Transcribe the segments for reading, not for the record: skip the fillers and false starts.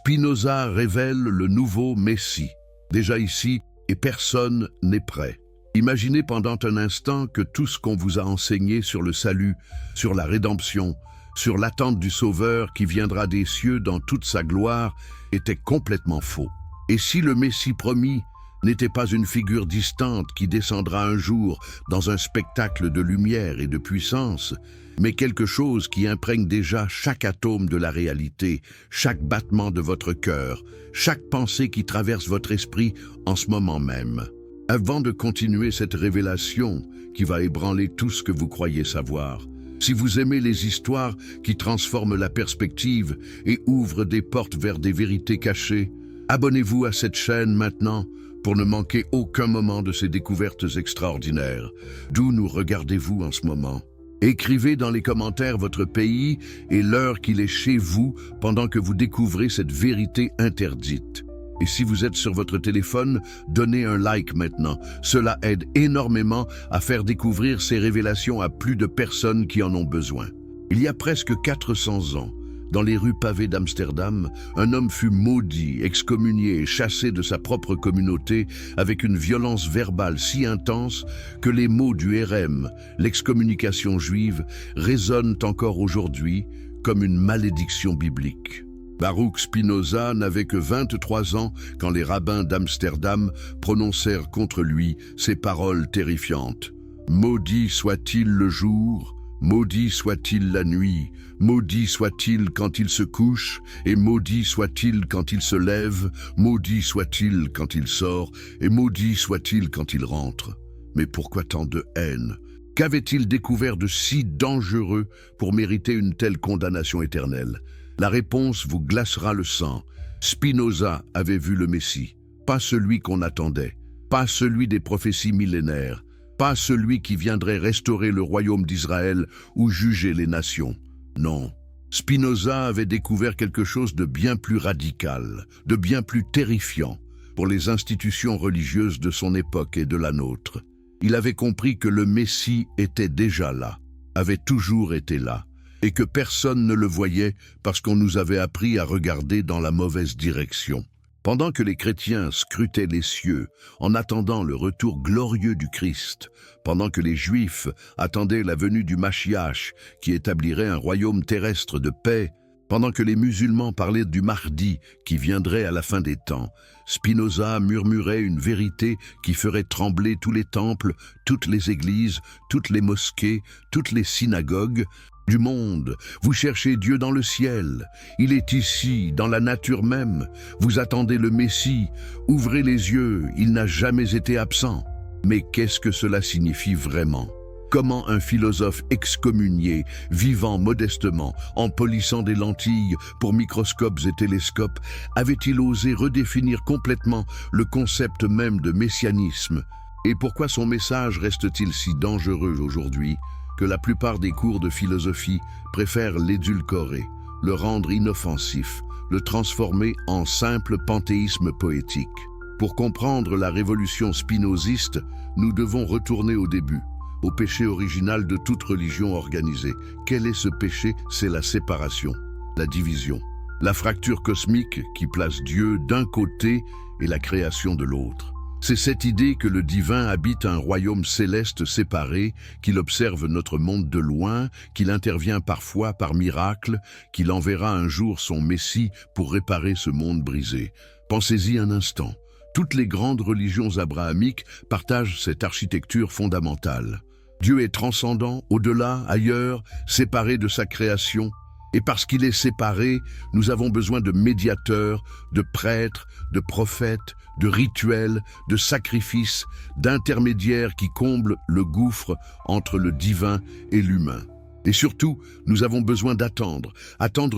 Spinoza révèle le nouveau Messie, déjà ici et personne n'est prêt. Imaginez pendant un instant que tout ce qu'on vous a enseigné sur le salut, sur la rédemption, sur l'attente du Sauveur qui viendra des cieux dans toute sa gloire était complètement faux. Et si le Messie promis n'était pas une figure distante qui descendra un jour dans un spectacle de lumière et de puissance, mais quelque chose qui imprègne déjà chaque atome de la réalité, chaque battement de votre cœur, chaque pensée qui traverse votre esprit en ce moment même. Avant de continuer cette révélation qui va ébranler tout ce que vous croyez savoir, si vous aimez les histoires qui transforment la perspective et ouvrent des portes vers des vérités cachées, abonnez-vous à cette chaîne maintenant pour ne manquer aucun moment de ces découvertes extraordinaires. D'où nous regardez-vous en ce moment? Écrivez dans les commentaires votre pays et l'heure qu'il est chez vous pendant que vous découvrez cette vérité interdite. Et si vous êtes sur votre téléphone, donnez un like maintenant. Cela aide énormément à faire découvrir ces révélations à plus de personnes qui en ont besoin. Il y a presque 400 ans, dans les rues pavées d'Amsterdam, un homme fut maudit, excommunié et chassé de sa propre communauté avec une violence verbale si intense que les mots du RM, l'excommunication juive, résonnent encore aujourd'hui comme une malédiction biblique. Baruch Spinoza n'avait que 23 ans quand les rabbins d'Amsterdam prononcèrent contre lui ces paroles terrifiantes. « Maudit soit-il le jour, maudit soit-il la nuit, maudit soit-il quand il se couche, et maudit soit-il quand il se lève, maudit soit-il quand il sort, et maudit soit-il quand il rentre. » Mais pourquoi tant de haine? Qu'avait-il découvert de si dangereux pour mériter une telle condamnation éternelle? La réponse vous glacera le sang. Spinoza avait vu le Messie, pas celui qu'on attendait, pas celui des prophéties millénaires, pas celui qui viendrait restaurer le royaume d'Israël ou juger les nations. Non, Spinoza avait découvert quelque chose de bien plus radical, de bien plus terrifiant pour les institutions religieuses de son époque et de la nôtre. Il avait compris que le Messie était déjà là, avait toujours été là, et que personne ne le voyait parce qu'on nous avait appris à regarder dans la mauvaise direction. Pendant que les chrétiens scrutaient les cieux en attendant le retour glorieux du Christ, pendant que les Juifs attendaient la venue du Mashiach qui établirait un royaume terrestre de paix, pendant que les musulmans parlaient du Mahdi qui viendrait à la fin des temps, Spinoza murmurait une vérité qui ferait trembler tous les temples, toutes les églises, toutes les mosquées, toutes les synagogues du monde. Vous cherchez Dieu dans le ciel. Il est ici, dans la nature même. Vous attendez le Messie. Ouvrez les yeux, il n'a jamais été absent. Mais qu'est-ce que cela signifie vraiment? Comment un philosophe excommunié, vivant modestement, en polissant des lentilles pour microscopes et télescopes, avait-il osé redéfinir complètement le concept même de messianisme? Et pourquoi son message reste-t-il si dangereux aujourd'hui que la plupart des cours de philosophie préfèrent l'édulcorer, le rendre inoffensif, le transformer en simple panthéisme poétique? Pour comprendre la révolution spinoziste, nous devons retourner au début, au péché original de toute religion organisée. Quel est ce péché? C'est la séparation, la division, la fracture cosmique qui place Dieu d'un côté et la création de l'autre. C'est cette idée que le divin habite un royaume céleste séparé, qu'il observe notre monde de loin, qu'il intervient parfois par miracle, qu'il enverra un jour son Messie pour réparer ce monde brisé. Pensez-y un instant. Toutes les grandes religions abrahamiques partagent cette architecture fondamentale. Dieu est transcendant, au-delà, ailleurs, séparé de sa création. Et parce qu'il est séparé, nous avons besoin de médiateurs, de prêtres, de prophètes, de rituels, de sacrifices, d'intermédiaires qui comblent le gouffre entre le divin et l'humain. Et surtout, nous avons besoin d'attendre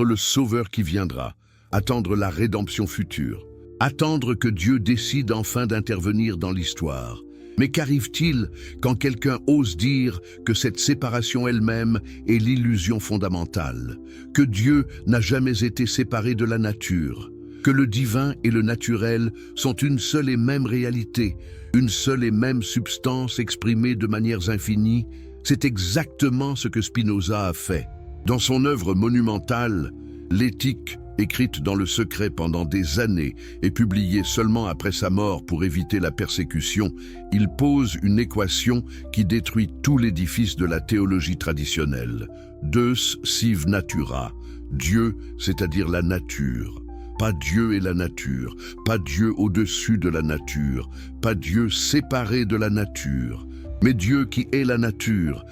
le Sauveur qui viendra, attendre la rédemption future, attendre que Dieu décide enfin d'intervenir dans l'histoire. Mais qu'arrive-t-il quand quelqu'un ose dire que cette séparation elle-même est l'illusion fondamentale, que Dieu n'a jamais été séparé de la nature, que le divin et le naturel sont une seule et même réalité, une seule et même substance exprimée de manières infinies? C'est exactement ce que Spinoza a fait. Dans son œuvre monumentale, L'éthique écrite dans le secret pendant des années et publiée seulement après sa mort pour éviter la persécution, il pose une équation qui détruit tout l'édifice de la théologie traditionnelle. Deus sive natura, Dieu, c'est-à-dire la nature. Pas Dieu et la nature, pas Dieu au-dessus de la nature, pas Dieu séparé de la nature, mais Dieu qui est la nature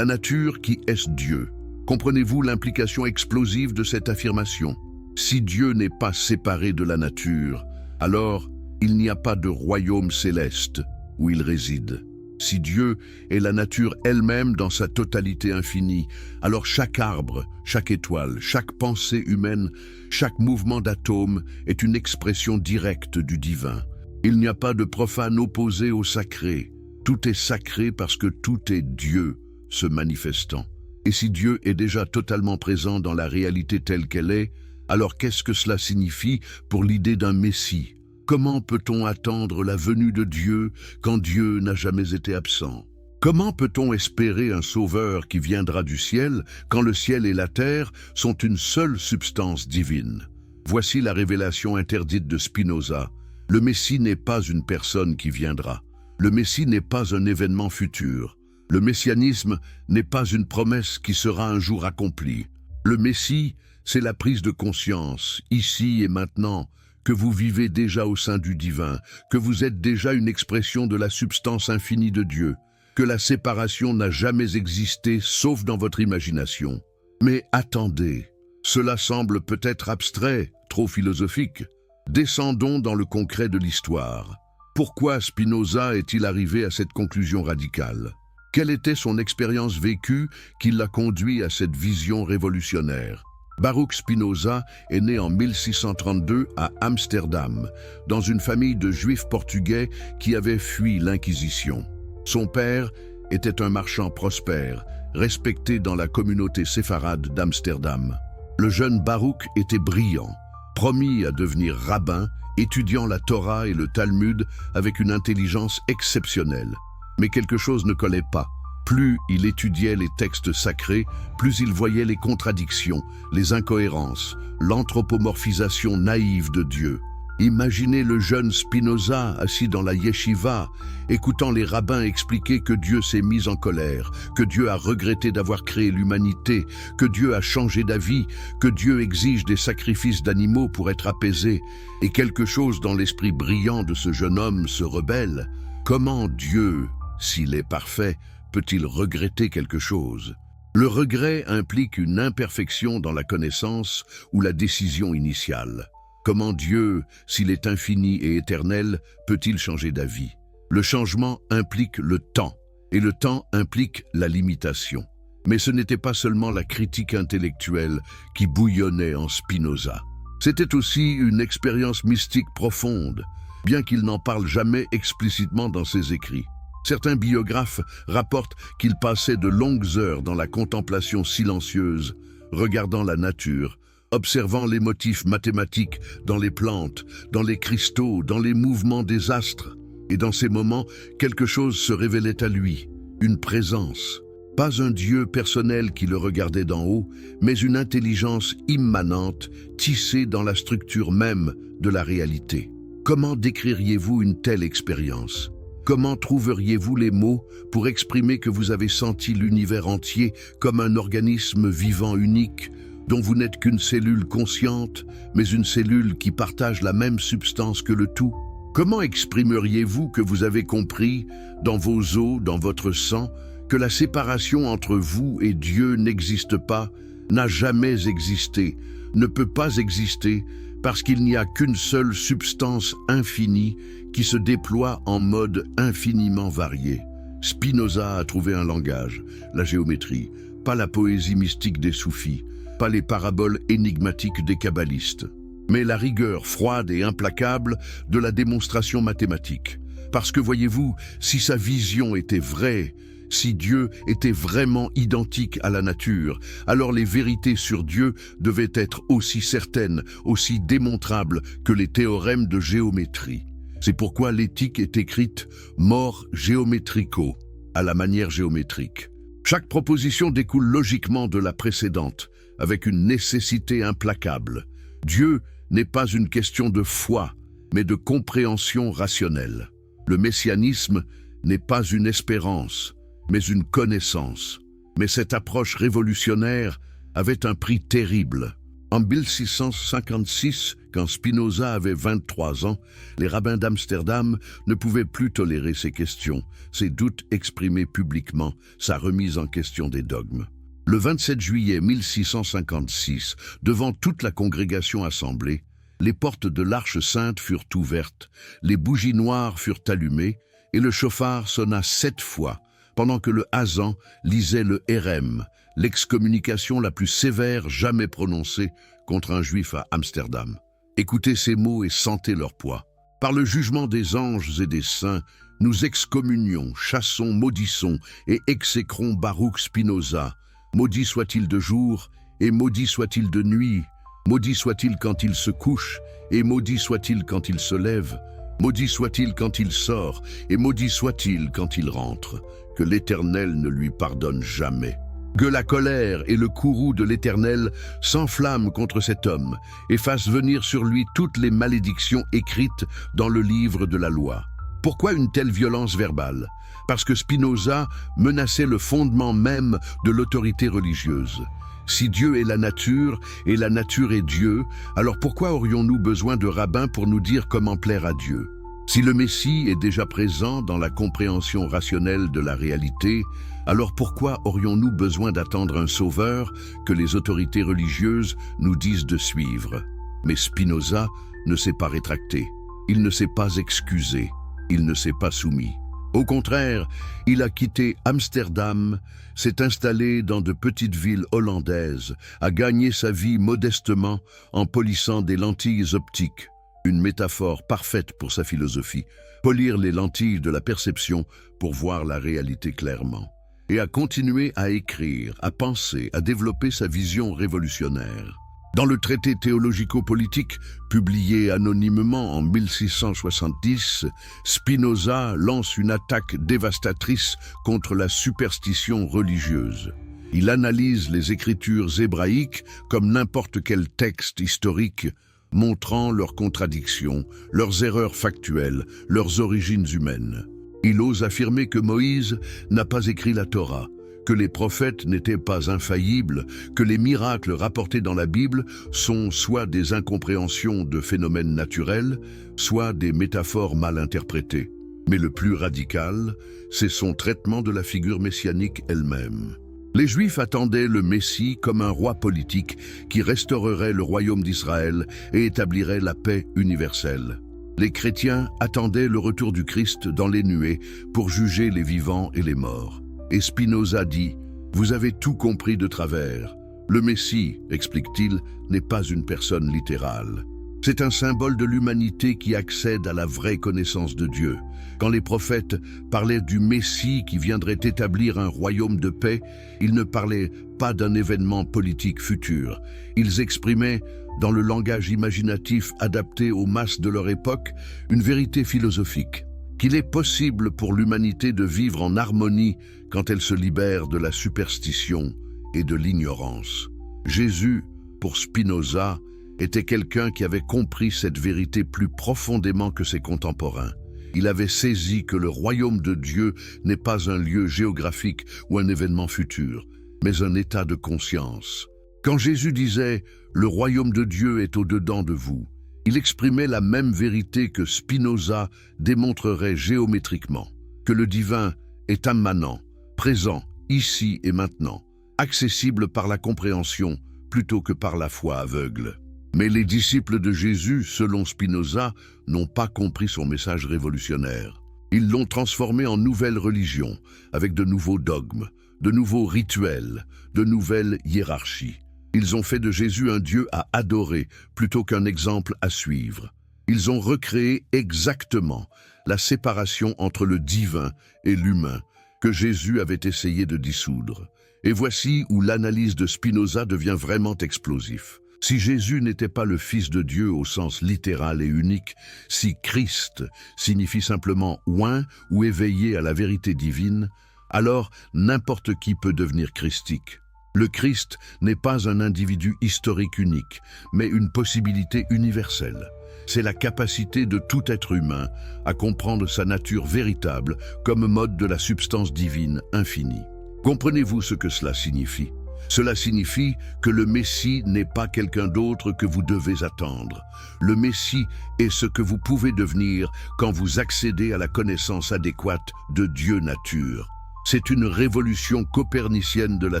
qui est Dieu. Comprenez-vous l'implication explosive de cette affirmation? Si Dieu n'est pas séparé de la nature, alors il n'y a pas de royaume céleste où il réside. Si Dieu est la nature elle-même dans sa totalité infinie, alors chaque arbre, chaque étoile, chaque pensée humaine, chaque mouvement d'atome est une expression directe du divin. Il n'y a pas de profane opposé au sacré. Tout est sacré parce que tout est Dieu se manifestant. Et si Dieu est déjà totalement présent dans la réalité telle qu'elle est, alors qu'est-ce que cela signifie pour l'idée d'un Messie? Comment peut-on attendre la venue de Dieu quand Dieu n'a jamais été absent? Comment peut-on espérer un sauveur qui viendra du ciel quand le ciel et la terre sont une seule substance divine? Voici la révélation interdite de Spinoza. Le Messie n'est pas une personne qui viendra. Le Messie n'est pas un événement futur. Le messianisme n'est pas une promesse qui sera un jour accomplie. Le Messie, c'est la prise de conscience, ici et maintenant, que vous vivez déjà au sein du divin, que vous êtes déjà une expression de la substance infinie de Dieu, que la séparation n'a jamais existé sauf dans votre imagination. Mais attendez, cela semble peut-être abstrait, trop philosophique. Descendons dans le concret de l'histoire. Pourquoi Spinoza est-il arrivé à cette conclusion radicale? Quelle était son expérience vécue qui l'a conduit à cette vision révolutionnaire? Baruch Spinoza est né en 1632 à Amsterdam, dans une famille de juifs portugais qui avaient fui l'Inquisition. Son père était un marchand prospère, respecté dans la communauté séfarade d'Amsterdam. Le jeune Baruch était brillant, promis à devenir rabbin, étudiant la Torah et le Talmud avec une intelligence exceptionnelle. Mais quelque chose ne collait pas. Plus il étudiait les textes sacrés, plus il voyait les contradictions, les incohérences, l'anthropomorphisation naïve de Dieu. Imaginez le jeune Spinoza assis dans la yeshiva, écoutant les rabbins expliquer que Dieu s'est mis en colère, que Dieu a regretté d'avoir créé l'humanité, que Dieu a changé d'avis, que Dieu exige des sacrifices d'animaux pour être apaisé, et quelque chose dans l'esprit brillant de ce jeune homme se rebelle. Comment Dieu, s'il est parfait, peut-il regretter quelque chose? Le regret implique une imperfection dans la connaissance ou la décision initiale. Comment Dieu, s'il est infini et éternel, peut-il changer d'avis? Le changement implique le temps, et le temps implique la limitation. Mais ce n'était pas seulement la critique intellectuelle qui bouillonnait en Spinoza. C'était aussi une expérience mystique profonde, bien qu'il n'en parle jamais explicitement dans ses écrits. Certains biographes rapportent qu'il passait de longues heures dans la contemplation silencieuse, regardant la nature, observant les motifs mathématiques dans les plantes, dans les cristaux, dans les mouvements des astres. Et dans ces moments, quelque chose se révélait à lui, une présence. Pas un Dieu personnel qui le regardait d'en haut, mais une intelligence immanente, tissée dans la structure même de la réalité. Comment décririez-vous une telle expérience? Comment trouveriez-vous les mots pour exprimer que vous avez senti l'univers entier comme un organisme vivant unique, dont vous n'êtes qu'une cellule consciente, mais une cellule qui partage la même substance que le tout? Comment exprimeriez-vous que vous avez compris, dans vos os, dans votre sang, que la séparation entre vous et Dieu n'existe pas, n'a jamais existé, ne peut pas exister, parce qu'il n'y a qu'une seule substance infinie qui se déploie en mode infiniment varié? Spinoza a trouvé un langage, la géométrie, pas la poésie mystique des soufis, pas les paraboles énigmatiques des kabbalistes, mais la rigueur froide et implacable de la démonstration mathématique. Parce que voyez-vous, si sa vision était vraie, si Dieu était vraiment identique à la nature, alors les vérités sur Dieu devaient être aussi certaines, aussi démontrables que les théorèmes de géométrie. C'est pourquoi l'éthique est écrite mor géométrico, à la manière géométrique. Chaque proposition découle logiquement de la précédente, avec une nécessité implacable. Dieu n'est pas une question de foi, mais de compréhension rationnelle. Le messianisme n'est pas une espérance, mais une connaissance. Mais cette approche révolutionnaire avait un prix terrible. En 1656, quand Spinoza avait 23 ans, les rabbins d'Amsterdam ne pouvaient plus tolérer ses questions, ses doutes exprimés publiquement, sa remise en question des dogmes. Le 27 juillet 1656, devant toute la congrégation assemblée, les portes de l'Arche Sainte furent ouvertes, les bougies noires furent allumées, et le chauffard sonna 7 fois, pendant que le Hazan lisait le Hérem, l'excommunication la plus sévère jamais prononcée contre un juif à Amsterdam. Écoutez ces mots et sentez leur poids. Par le jugement des anges et des saints, nous excommunions, chassons, maudissons et exécrons Baruch Spinoza. Maudit soit-il de jour et maudit soit-il de nuit. Maudit soit-il quand il se couche et maudit soit-il quand il se lève. Maudit soit-il quand il sort et maudit soit-il quand il rentre. Que l'Éternel ne lui pardonne jamais. Que la colère et le courroux de l'Éternel s'enflamment contre cet homme et fassent venir sur lui toutes les malédictions écrites dans le livre de la loi. Pourquoi une telle violence verbale? Parce que Spinoza menaçait le fondement même de l'autorité religieuse. Si Dieu est la nature et la nature est Dieu, alors pourquoi aurions-nous besoin de rabbins pour nous dire comment plaire à Dieu? Si le Messie est déjà présent dans la compréhension rationnelle de la réalité, alors pourquoi aurions-nous besoin d'attendre un sauveur que les autorités religieuses nous disent de suivre? Mais Spinoza ne s'est pas rétracté, il ne s'est pas excusé, il ne s'est pas soumis. Au contraire, il a quitté Amsterdam, s'est installé dans de petites villes hollandaises, a gagné sa vie modestement en polissant des lentilles optiques. Une métaphore parfaite pour sa philosophie, polir les lentilles de la perception pour voir la réalité clairement. Et a continué à écrire, à penser, à développer sa vision révolutionnaire. Dans le traité théologico-politique, publié anonymement en 1670, Spinoza lance une attaque dévastatrice contre la superstition religieuse. Il analyse les écritures hébraïques comme n'importe quel texte historique, montrant leurs contradictions, leurs erreurs factuelles, leurs origines humaines. Il ose affirmer que Moïse n'a pas écrit la Torah, que les prophètes n'étaient pas infaillibles, que les miracles rapportés dans la Bible sont soit des incompréhensions de phénomènes naturels, soit des métaphores mal interprétées. Mais le plus radical, c'est son traitement de la figure messianique elle-même. Les Juifs attendaient le Messie comme un roi politique qui restaurerait le royaume d'Israël et établirait la paix universelle. Les chrétiens attendaient le retour du Christ dans les nuées pour juger les vivants et les morts. Et Spinoza dit « Vous avez tout compris de travers. Le Messie, explique-t-il, n'est pas une personne littérale. C'est un symbole de l'humanité qui accède à la vraie connaissance de Dieu. Quand les prophètes parlaient du Messie qui viendrait établir un royaume de paix, ils ne parlaient pas d'un événement politique futur. Ils exprimaient, dans le langage imaginatif adapté aux masses de leur époque, une vérité philosophique. Qu'il est possible pour l'humanité de vivre en harmonie quand elle se libère de la superstition et de l'ignorance. Jésus, pour Spinoza, était quelqu'un qui avait compris cette vérité plus profondément que ses contemporains. Il avait saisi que le royaume de Dieu n'est pas un lieu géographique ou un événement futur, mais un état de conscience. Quand Jésus disait « Le royaume de Dieu est au-dedans de vous », il exprimait la même vérité que Spinoza démontrerait géométriquement, que le divin est immanent, présent, ici et maintenant, accessible par la compréhension plutôt que par la foi aveugle. Mais les disciples de Jésus, selon Spinoza, n'ont pas compris son message révolutionnaire. Ils l'ont transformé en nouvelle religion, avec de nouveaux dogmes, de nouveaux rituels, de nouvelles hiérarchies. Ils ont fait de Jésus un Dieu à adorer plutôt qu'un exemple à suivre. Ils ont recréé exactement la séparation entre le divin et l'humain que Jésus avait essayé de dissoudre. Et voici où l'analyse de Spinoza devient vraiment explosive. Si Jésus n'était pas le Fils de Dieu au sens littéral et unique, si Christ signifie simplement oint ou éveillé à la vérité divine, alors n'importe qui peut devenir christique. Le Christ n'est pas un individu historique unique, mais une possibilité universelle. C'est la capacité de tout être humain à comprendre sa nature véritable comme mode de la substance divine infinie. Comprenez-vous ce que cela signifie? Cela signifie que le Messie n'est pas quelqu'un d'autre que vous devez attendre. Le Messie est ce que vous pouvez devenir quand vous accédez à la connaissance adéquate de Dieu nature. C'est une révolution copernicienne de la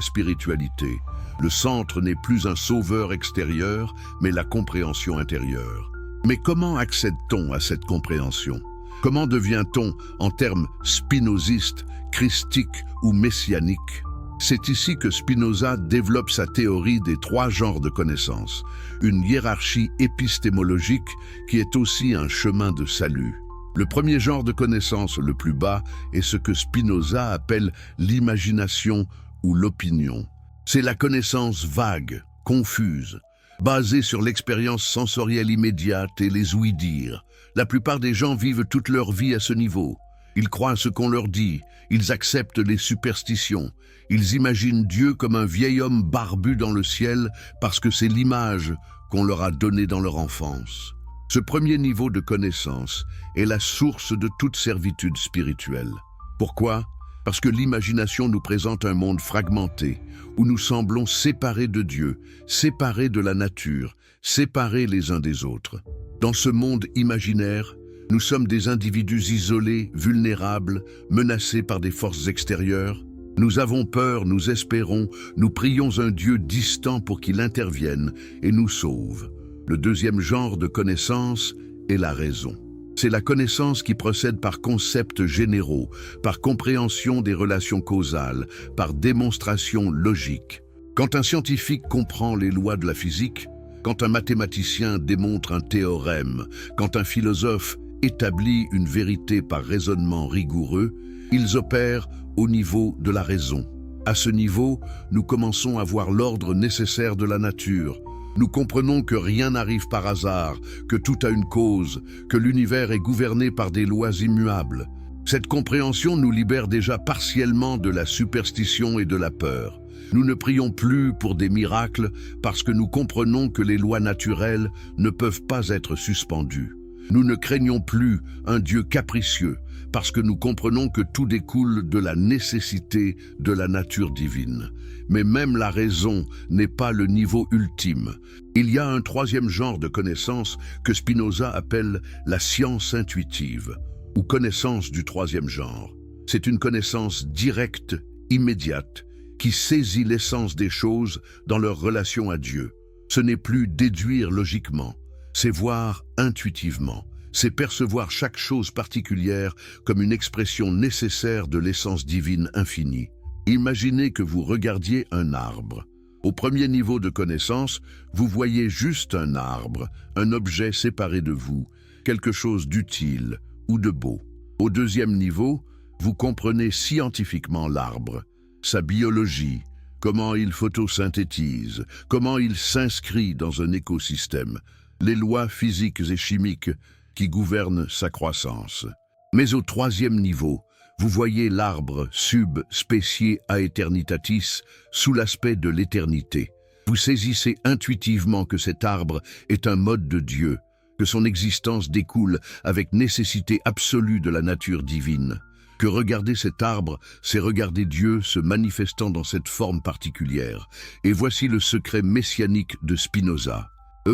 spiritualité. Le centre n'est plus un sauveur extérieur, mais la compréhension intérieure. Mais comment accède-t-on à cette compréhension? Comment devient-on, en termes spinozistes, christiques ou messianiques? C'est ici que Spinoza développe sa théorie des 3 genres de connaissances, une hiérarchie épistémologique qui est aussi un chemin de salut. Le premier genre de connaissance, le plus bas, est ce que Spinoza appelle l'imagination ou l'opinion. C'est la connaissance vague, confuse, basée sur l'expérience sensorielle immédiate et les ouï-dire. La plupart des gens vivent toute leur vie à ce niveau. Ils croient à ce qu'on leur dit, ils acceptent les superstitions, ils imaginent Dieu comme un vieil homme barbu dans le ciel parce que c'est l'image qu'on leur a donnée dans leur enfance. Ce premier niveau de connaissance est la source de toute servitude spirituelle. Pourquoi? Parce que l'imagination nous présente un monde fragmenté, où nous semblons séparés de Dieu, séparés de la nature, séparés les uns des autres. Dans ce monde imaginaire, nous sommes des individus isolés, vulnérables, menacés par des forces extérieures. Nous avons peur, nous espérons, nous prions un Dieu distant pour qu'il intervienne et nous sauve. Le deuxième genre de connaissance est la raison. C'est la connaissance qui procède par concepts généraux, par compréhension des relations causales, par démonstration logique. Quand un scientifique comprend les lois de la physique, quand un mathématicien démontre un théorème, quand un philosophe établit une vérité par raisonnement rigoureux, ils opèrent au niveau de la raison. À ce niveau, nous commençons à voir l'ordre nécessaire de la nature. Nous comprenons que rien n'arrive par hasard, que tout a une cause, que l'univers est gouverné par des lois immuables. Cette compréhension nous libère déjà partiellement de la superstition et de la peur. Nous ne prions plus pour des miracles parce que nous comprenons que les lois naturelles ne peuvent pas être suspendues. Nous ne craignons plus un Dieu capricieux parce que nous comprenons que tout découle de la nécessité de la nature divine. Mais même la raison n'est pas le niveau ultime. Il y a un troisième genre de connaissance que Spinoza appelle la science intuitive, ou connaissance du troisième genre. C'est une connaissance directe, immédiate, qui saisit l'essence des choses dans leur relation à Dieu. Ce n'est plus déduire logiquement, c'est voir intuitivement. C'est percevoir chaque chose particulière comme une expression nécessaire de l'essence divine infinie. Imaginez que vous regardiez un arbre. Au premier niveau de connaissance, vous voyez juste un arbre, un objet séparé de vous, quelque chose d'utile ou de beau. Au deuxième niveau, vous comprenez scientifiquement l'arbre, sa biologie, comment il photosynthétise, comment il s'inscrit dans un écosystème, les lois physiques et chimiques qui gouvernent sa croissance. Mais au troisième niveau, vous voyez l'arbre sub specie aeternitatis sous l'aspect de l'éternité. Vous saisissez intuitivement que cet arbre est un mode de Dieu, que son existence découle avec nécessité absolue de la nature divine, que regarder cet arbre, c'est regarder Dieu se manifestant dans cette forme particulière. Et voici le secret messianique de Spinoza.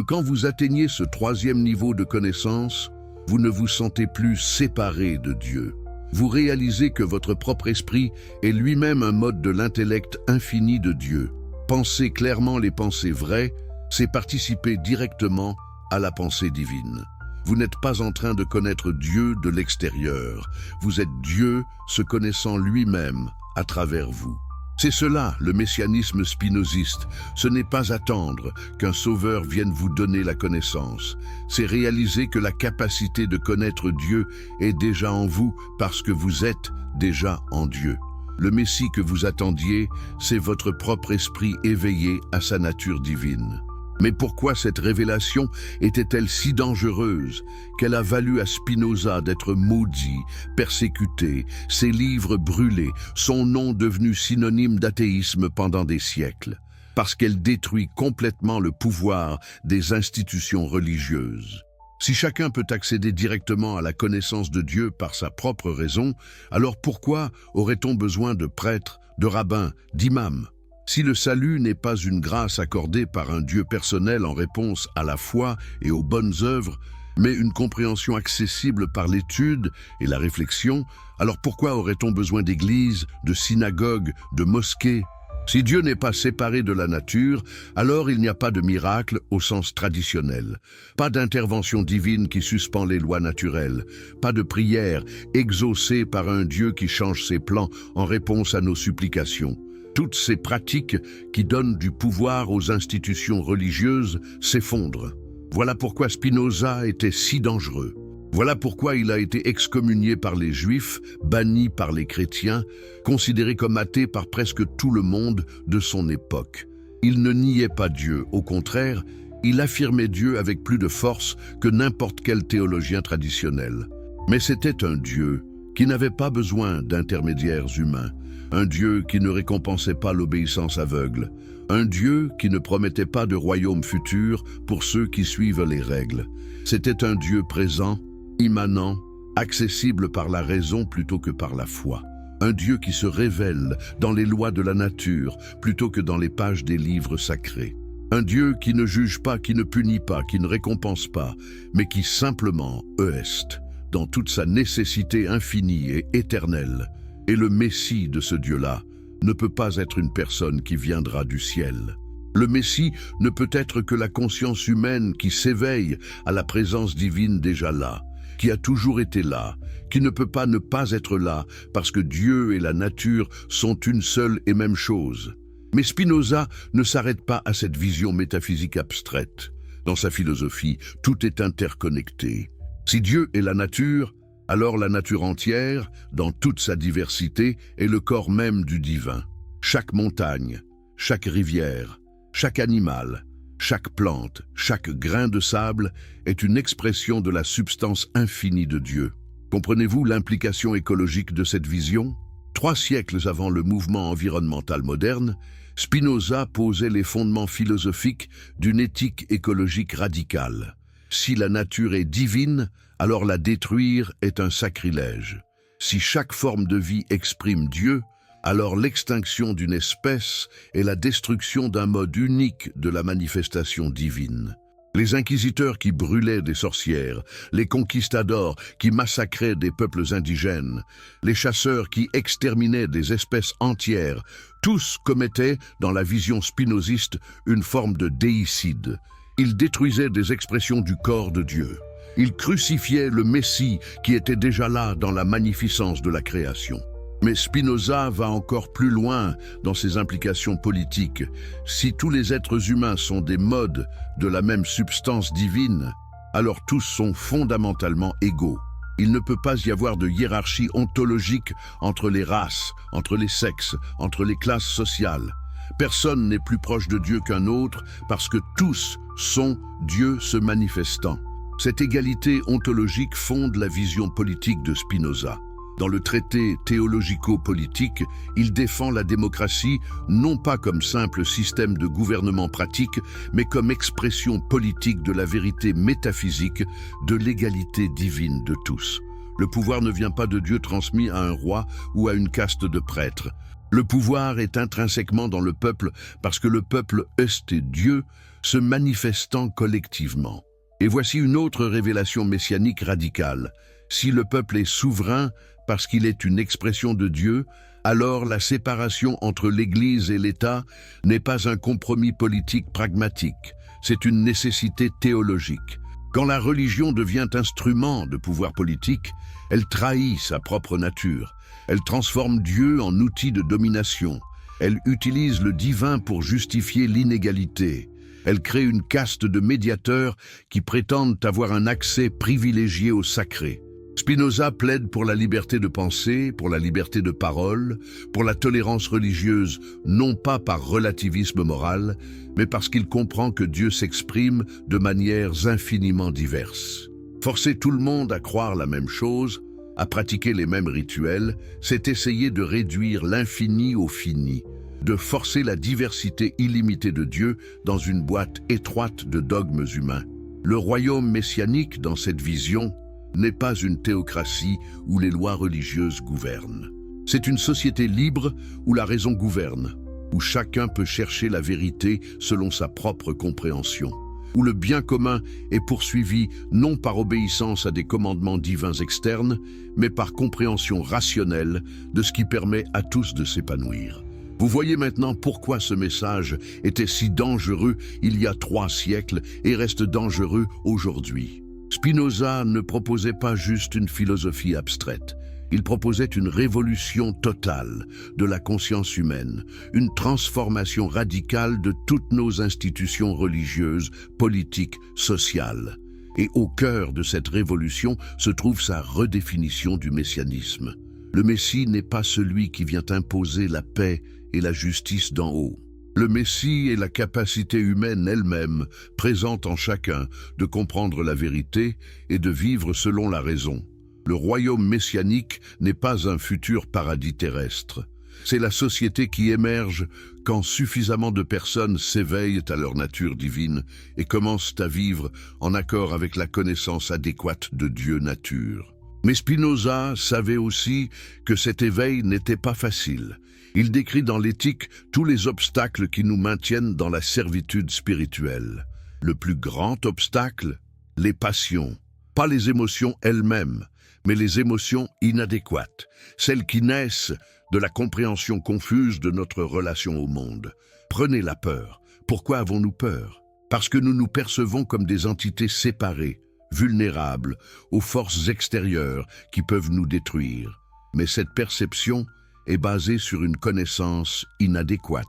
Quand vous atteignez ce troisième niveau de connaissance, vous ne vous sentez plus séparé de Dieu. Vous réalisez que votre propre esprit est lui-même un mode de l'intellect infini de Dieu. Penser clairement les pensées vraies, c'est participer directement à la pensée divine. Vous n'êtes pas en train de connaître Dieu de l'extérieur. Vous êtes Dieu se connaissant lui-même à travers vous. C'est cela, le messianisme spinoziste. Ce n'est pas attendre qu'un sauveur vienne vous donner la connaissance. C'est réaliser que la capacité de connaître Dieu est déjà en vous parce que vous êtes déjà en Dieu. Le Messie que vous attendiez, c'est votre propre esprit éveillé à sa nature divine. Mais pourquoi cette révélation était-elle si dangereuse qu'elle a valu à Spinoza d'être maudit, persécuté, ses livres brûlés, son nom devenu synonyme d'athéisme pendant des siècles? Parce qu'elle détruit complètement le pouvoir des institutions religieuses. Si chacun peut accéder directement à la connaissance de Dieu par sa propre raison, alors pourquoi aurait-on besoin de prêtres, de rabbins, d'imams? Si le salut n'est pas une grâce accordée par un Dieu personnel en réponse à la foi et aux bonnes œuvres, mais une compréhension accessible par l'étude et la réflexion, alors pourquoi aurait-on besoin d'églises, de synagogues, de mosquées? Si Dieu n'est pas séparé de la nature, alors il n'y a pas de miracle au sens traditionnel, pas d'intervention divine qui suspend les lois naturelles, pas de prière exaucée par un Dieu qui change ses plans en réponse à nos supplications. Toutes ces pratiques qui donnent du pouvoir aux institutions religieuses s'effondrent. Voilà pourquoi Spinoza était si dangereux. Voilà pourquoi il a été excommunié par les Juifs, banni par les chrétiens, considéré comme athée par presque tout le monde de son époque. Il ne niait pas Dieu, au contraire, il affirmait Dieu avec plus de force que n'importe quel théologien traditionnel. Mais c'était un Dieu qui n'avait pas besoin d'intermédiaires humains, un Dieu qui ne récompensait pas l'obéissance aveugle, un Dieu qui ne promettait pas de royaume futur pour ceux qui suivent les règles. C'était un Dieu présent, immanent, accessible par la raison plutôt que par la foi. Un Dieu qui se révèle dans les lois de la nature plutôt que dans les pages des livres sacrés. Un Dieu qui ne juge pas, qui ne punit pas, qui ne récompense pas, mais qui simplement est, dans toute sa nécessité infinie et éternelle. Et le Messie de ce Dieu-là ne peut pas être une personne qui viendra du ciel. Le Messie ne peut être que la conscience humaine qui s'éveille à la présence divine déjà là, qui a toujours été là, qui ne peut pas ne pas être là parce que Dieu et la nature sont une seule et même chose. Mais Spinoza ne s'arrête pas à cette vision métaphysique abstraite. Dans sa philosophie, tout est interconnecté. Si Dieu est la nature, alors la nature entière, dans toute sa diversité, est le corps même du divin. Chaque montagne, chaque rivière, chaque animal, chaque plante, chaque grain de sable est une expression de la substance infinie de Dieu. Comprenez-vous l'implication écologique de cette vision? 3 siècles avant le mouvement environnemental moderne, Spinoza posait les fondements philosophiques d'une éthique écologique radicale. Si la nature est divine, alors la détruire est un sacrilège. Si chaque forme de vie exprime Dieu, alors l'extinction d'une espèce est la destruction d'un mode unique de la manifestation divine. Les inquisiteurs qui brûlaient des sorcières, les conquistadors qui massacraient des peuples indigènes, les chasseurs qui exterminaient des espèces entières, tous commettaient, dans la vision spinoziste, une forme de déicide. Ils détruisaient des expressions du corps de Dieu. Ils crucifiaient le Messie qui était déjà là dans la magnificence de la création. Mais Spinoza va encore plus loin dans ses implications politiques. Si tous les êtres humains sont des modes de la même substance divine, alors tous sont fondamentalement égaux. Il ne peut pas y avoir de hiérarchie ontologique entre les races, entre les sexes, entre les classes sociales. Personne n'est plus proche de Dieu qu'un autre parce que tous sont Dieu se manifestant. Cette égalité ontologique fonde la vision politique de Spinoza. Dans le traité théologico-politique, il défend la démocratie non pas comme simple système de gouvernement pratique, mais comme expression politique de la vérité métaphysique de l'égalité divine de tous. Le pouvoir ne vient pas de Dieu transmis à un roi ou à une caste de prêtres. Le pouvoir est intrinsèquement dans le peuple parce que le peuple est Dieu, se manifestant collectivement. Et voici une autre révélation messianique radicale. Si le peuple est souverain parce qu'il est une expression de Dieu, alors la séparation entre l'Église et l'État n'est pas un compromis politique pragmatique, c'est une nécessité théologique. Quand la religion devient instrument de pouvoir politique, elle trahit sa propre nature. Elle transforme Dieu en outil de domination. Elle utilise le divin pour justifier l'inégalité. Elle crée une caste de médiateurs qui prétendent avoir un accès privilégié au sacré. Spinoza plaide pour la liberté de pensée, pour la liberté de parole, pour la tolérance religieuse, non pas par relativisme moral, mais parce qu'il comprend que Dieu s'exprime de manières infiniment diverses. Forcer tout le monde à croire la même chose, à pratiquer les mêmes rituels, c'est essayer de réduire l'infini au fini, de forcer la diversité illimitée de Dieu dans une boîte étroite de dogmes humains. Le royaume messianique, dans cette vision, n'est pas une théocratie où les lois religieuses gouvernent. C'est une société libre où la raison gouverne, où chacun peut chercher la vérité selon sa propre compréhension, où le bien commun est poursuivi non par obéissance à des commandements divins externes, mais par compréhension rationnelle de ce qui permet à tous de s'épanouir. Vous voyez maintenant pourquoi ce message était si dangereux il y a 3 siècles et reste dangereux aujourd'hui. Spinoza ne proposait pas juste une philosophie abstraite. Il proposait une révolution totale de la conscience humaine, une transformation radicale de toutes nos institutions religieuses, politiques, sociales. Et au cœur de cette révolution se trouve sa redéfinition du messianisme. Le Messie n'est pas celui qui vient imposer la paix et la justice d'en haut. Le Messie est la capacité humaine elle-même, présente en chacun, de comprendre la vérité et de vivre selon la raison. Le royaume messianique n'est pas un futur paradis terrestre. C'est la société qui émerge quand suffisamment de personnes s'éveillent à leur nature divine et commencent à vivre en accord avec la connaissance adéquate de Dieu nature. Mais Spinoza savait aussi que cet éveil n'était pas facile. Il décrit dans l'Éthique tous les obstacles qui nous maintiennent dans la servitude spirituelle. Le plus grand obstacle, les passions. Pas les émotions elles-mêmes, mais les émotions inadéquates, celles qui naissent de la compréhension confuse de notre relation au monde. Prenez la peur. Pourquoi avons-nous peur? Parce que nous nous percevons comme des entités séparées, vulnérables aux forces extérieures qui peuvent nous détruire. Mais cette perception est basée sur une connaissance inadéquate.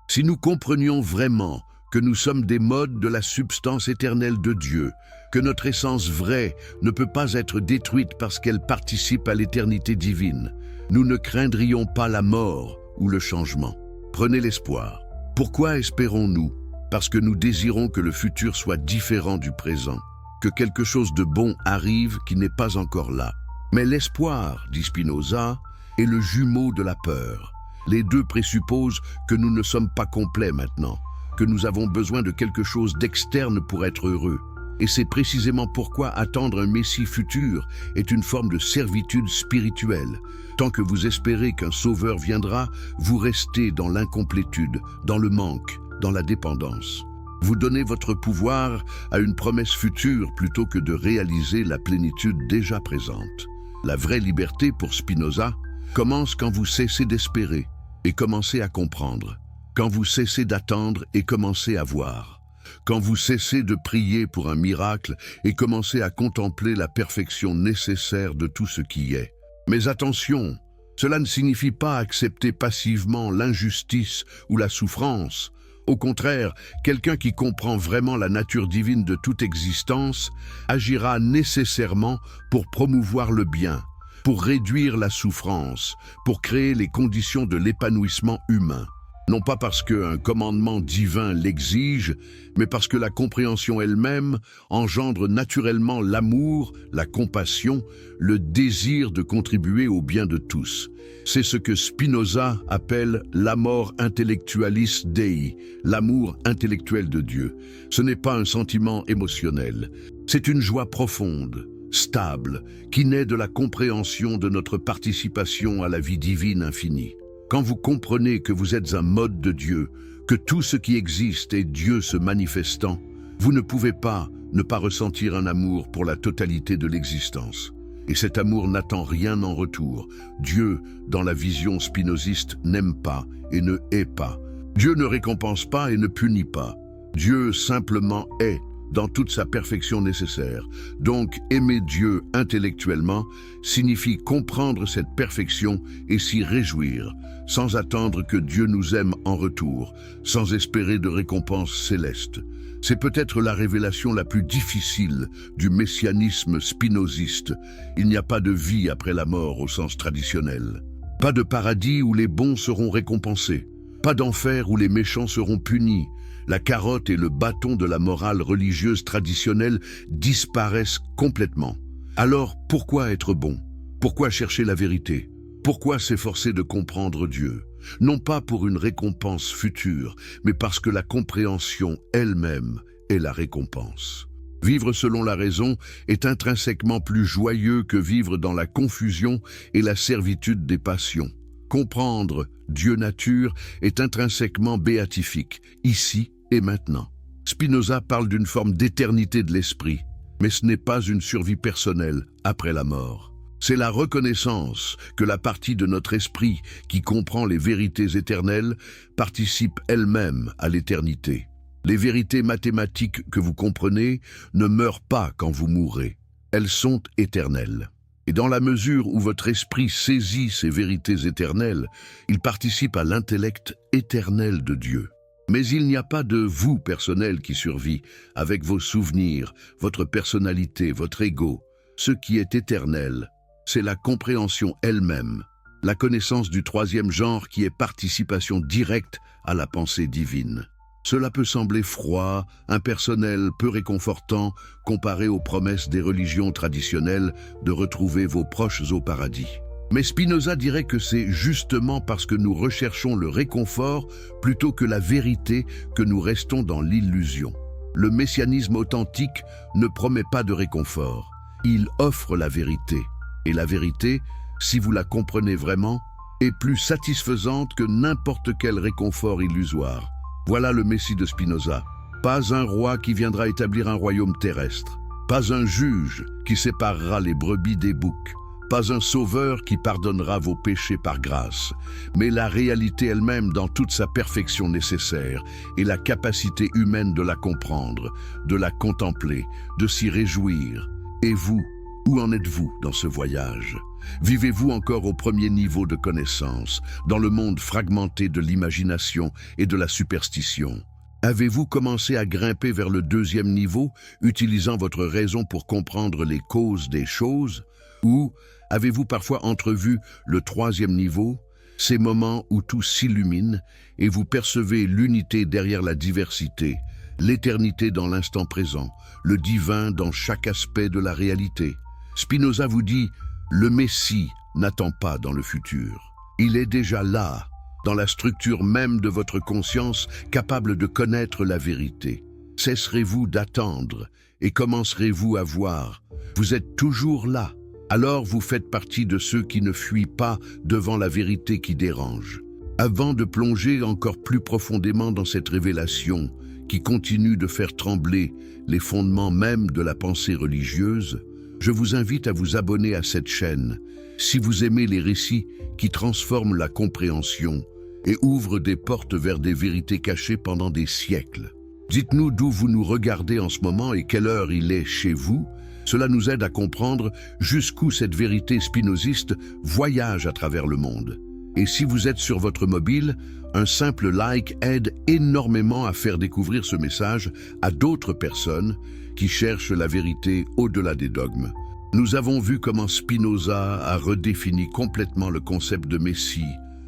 Si nous comprenions vraiment que nous sommes des modes de la substance éternelle de Dieu, que notre essence vraie ne peut pas être détruite parce qu'elle participe à l'éternité divine, nous ne craindrions pas la mort ou le changement. Prenez l'espoir. Pourquoi espérons-nous? Parce que nous désirons que le futur soit différent du présent, que quelque chose de bon arrive qui n'est pas encore là. Mais l'espoir, dit Spinoza, est le jumeau de la peur. Les deux présupposent que nous ne sommes pas complets maintenant, que nous avons besoin de quelque chose d'externe pour être heureux. Et c'est précisément pourquoi attendre un Messie futur est une forme de servitude spirituelle. Tant que vous espérez qu'un sauveur viendra, vous restez dans l'incomplétude, dans le manque, dans la dépendance. Vous donnez votre pouvoir à une promesse future plutôt que de réaliser la plénitude déjà présente. La vraie liberté pour Spinoza commence quand vous cessez d'espérer et commencez à comprendre, quand vous cessez d'attendre et commencez à voir, quand vous cessez de prier pour un miracle et commencez à contempler la perfection nécessaire de tout ce qui est. Mais attention, cela ne signifie pas accepter passivement l'injustice ou la souffrance. Au contraire, quelqu'un qui comprend vraiment la nature divine de toute existence agira nécessairement pour promouvoir le bien, pour réduire la souffrance, pour créer les conditions de l'épanouissement humain. Non pas parce qu'un commandement divin l'exige, mais parce que la compréhension elle-même engendre naturellement l'amour, la compassion, le désir de contribuer au bien de tous. C'est ce que Spinoza appelle l'amor intellectualis Dei, l'amour intellectuel de Dieu. Ce n'est pas un sentiment émotionnel, c'est une joie profonde, stable, qui naît de la compréhension de notre participation à la vie divine infinie. Quand vous comprenez que vous êtes un mode de Dieu, que tout ce qui existe est Dieu se manifestant, vous ne pouvez pas ne pas ressentir un amour pour la totalité de l'existence. Et cet amour n'attend rien en retour. Dieu, dans la vision spinoziste, n'aime pas et ne hait pas. Dieu ne récompense pas et ne punit pas. Dieu simplement est. dans toute sa perfection nécessaire. Donc, aimer Dieu intellectuellement signifie comprendre cette perfection et s'y réjouir, sans attendre que Dieu nous aime en retour, sans espérer de récompense céleste. C'est peut-être la révélation la plus difficile du messianisme spinoziste. Il n'y a pas de vie après la mort au sens traditionnel. Pas de paradis où les bons seront récompensés. Pas d'enfer où les méchants seront punis. La carotte et le bâton de la morale religieuse traditionnelle disparaissent complètement. Alors, pourquoi être bon? Pourquoi chercher la vérité? Pourquoi s'efforcer de comprendre Dieu? Non pas pour une récompense future, mais parce que la compréhension elle-même est la récompense. Vivre selon la raison est intrinsèquement plus joyeux que vivre dans la confusion et la servitude des passions. Comprendre Dieu nature est intrinsèquement béatifique, ici et maintenant. Spinoza parle d'une forme d'éternité de l'esprit, mais ce n'est pas une survie personnelle après la mort. C'est la reconnaissance que la partie de notre esprit qui comprend les vérités éternelles participe elle-même à l'éternité. Les vérités mathématiques que vous comprenez ne meurent pas quand vous mourrez. Elles sont éternelles. Et dans la mesure où votre esprit saisit ces vérités éternelles, il participe à l'intellect éternel de Dieu. Mais il n'y a pas de vous personnel qui survit, avec vos souvenirs, votre personnalité, votre ego. Ce qui est éternel, c'est la compréhension elle-même, la connaissance du troisième genre qui est participation directe à la pensée divine. Cela peut sembler froid, impersonnel, peu réconfortant, comparé aux promesses des religions traditionnelles de retrouver vos proches au paradis. Mais Spinoza dirait que c'est justement parce que nous recherchons le réconfort plutôt que la vérité que nous restons dans l'illusion. Le messianisme authentique ne promet pas de réconfort. Il offre la vérité. Et la vérité, si vous la comprenez vraiment, est plus satisfaisante que n'importe quel réconfort illusoire. Voilà le Messie de Spinoza. Pas un roi qui viendra établir un royaume terrestre. Pas un juge qui séparera les brebis des boucs. Pas un sauveur qui pardonnera vos péchés par grâce. Mais la réalité elle-même dans toute sa perfection nécessaire et la capacité humaine de la comprendre, de la contempler, de s'y réjouir. Et vous, où en êtes-vous dans ce voyage? Vivez-vous encore au premier niveau de connaissance, dans le monde fragmenté de l'imagination et de la superstition? Avez-vous commencé à grimper vers le deuxième niveau, utilisant votre raison pour comprendre les causes des choses? Ou avez-vous parfois entrevu le troisième niveau, ces moments où tout s'illumine et vous percevez l'unité derrière la diversité, l'éternité dans l'instant présent, le divin dans chaque aspect de la réalité? Spinoza vous dit: le Messie n'attend pas dans le futur. Il est déjà là, dans la structure même de votre conscience, capable de connaître la vérité. Cesserez-vous d'attendre et commencerez-vous à voir? Vous êtes toujours là. Alors vous faites partie de ceux qui ne fuient pas devant la vérité qui dérange. Avant de plonger encore plus profondément dans cette révélation qui continue de faire trembler les fondements même de la pensée religieuse, je vous invite à vous abonner à cette chaîne si vous aimez les récits qui transforment la compréhension et ouvrent des portes vers des vérités cachées pendant des siècles. Dites-nous d'où vous nous regardez en ce moment et quelle heure il est chez vous. Cela nous aide à comprendre jusqu'où cette vérité spinoziste voyage à travers le monde. Et si vous êtes sur votre mobile, un simple like aide énormément à faire découvrir ce message à d'autres personnes qui cherchent la vérité au-delà des dogmes. Nous avons vu comment Spinoza a redéfini complètement le concept de Messie,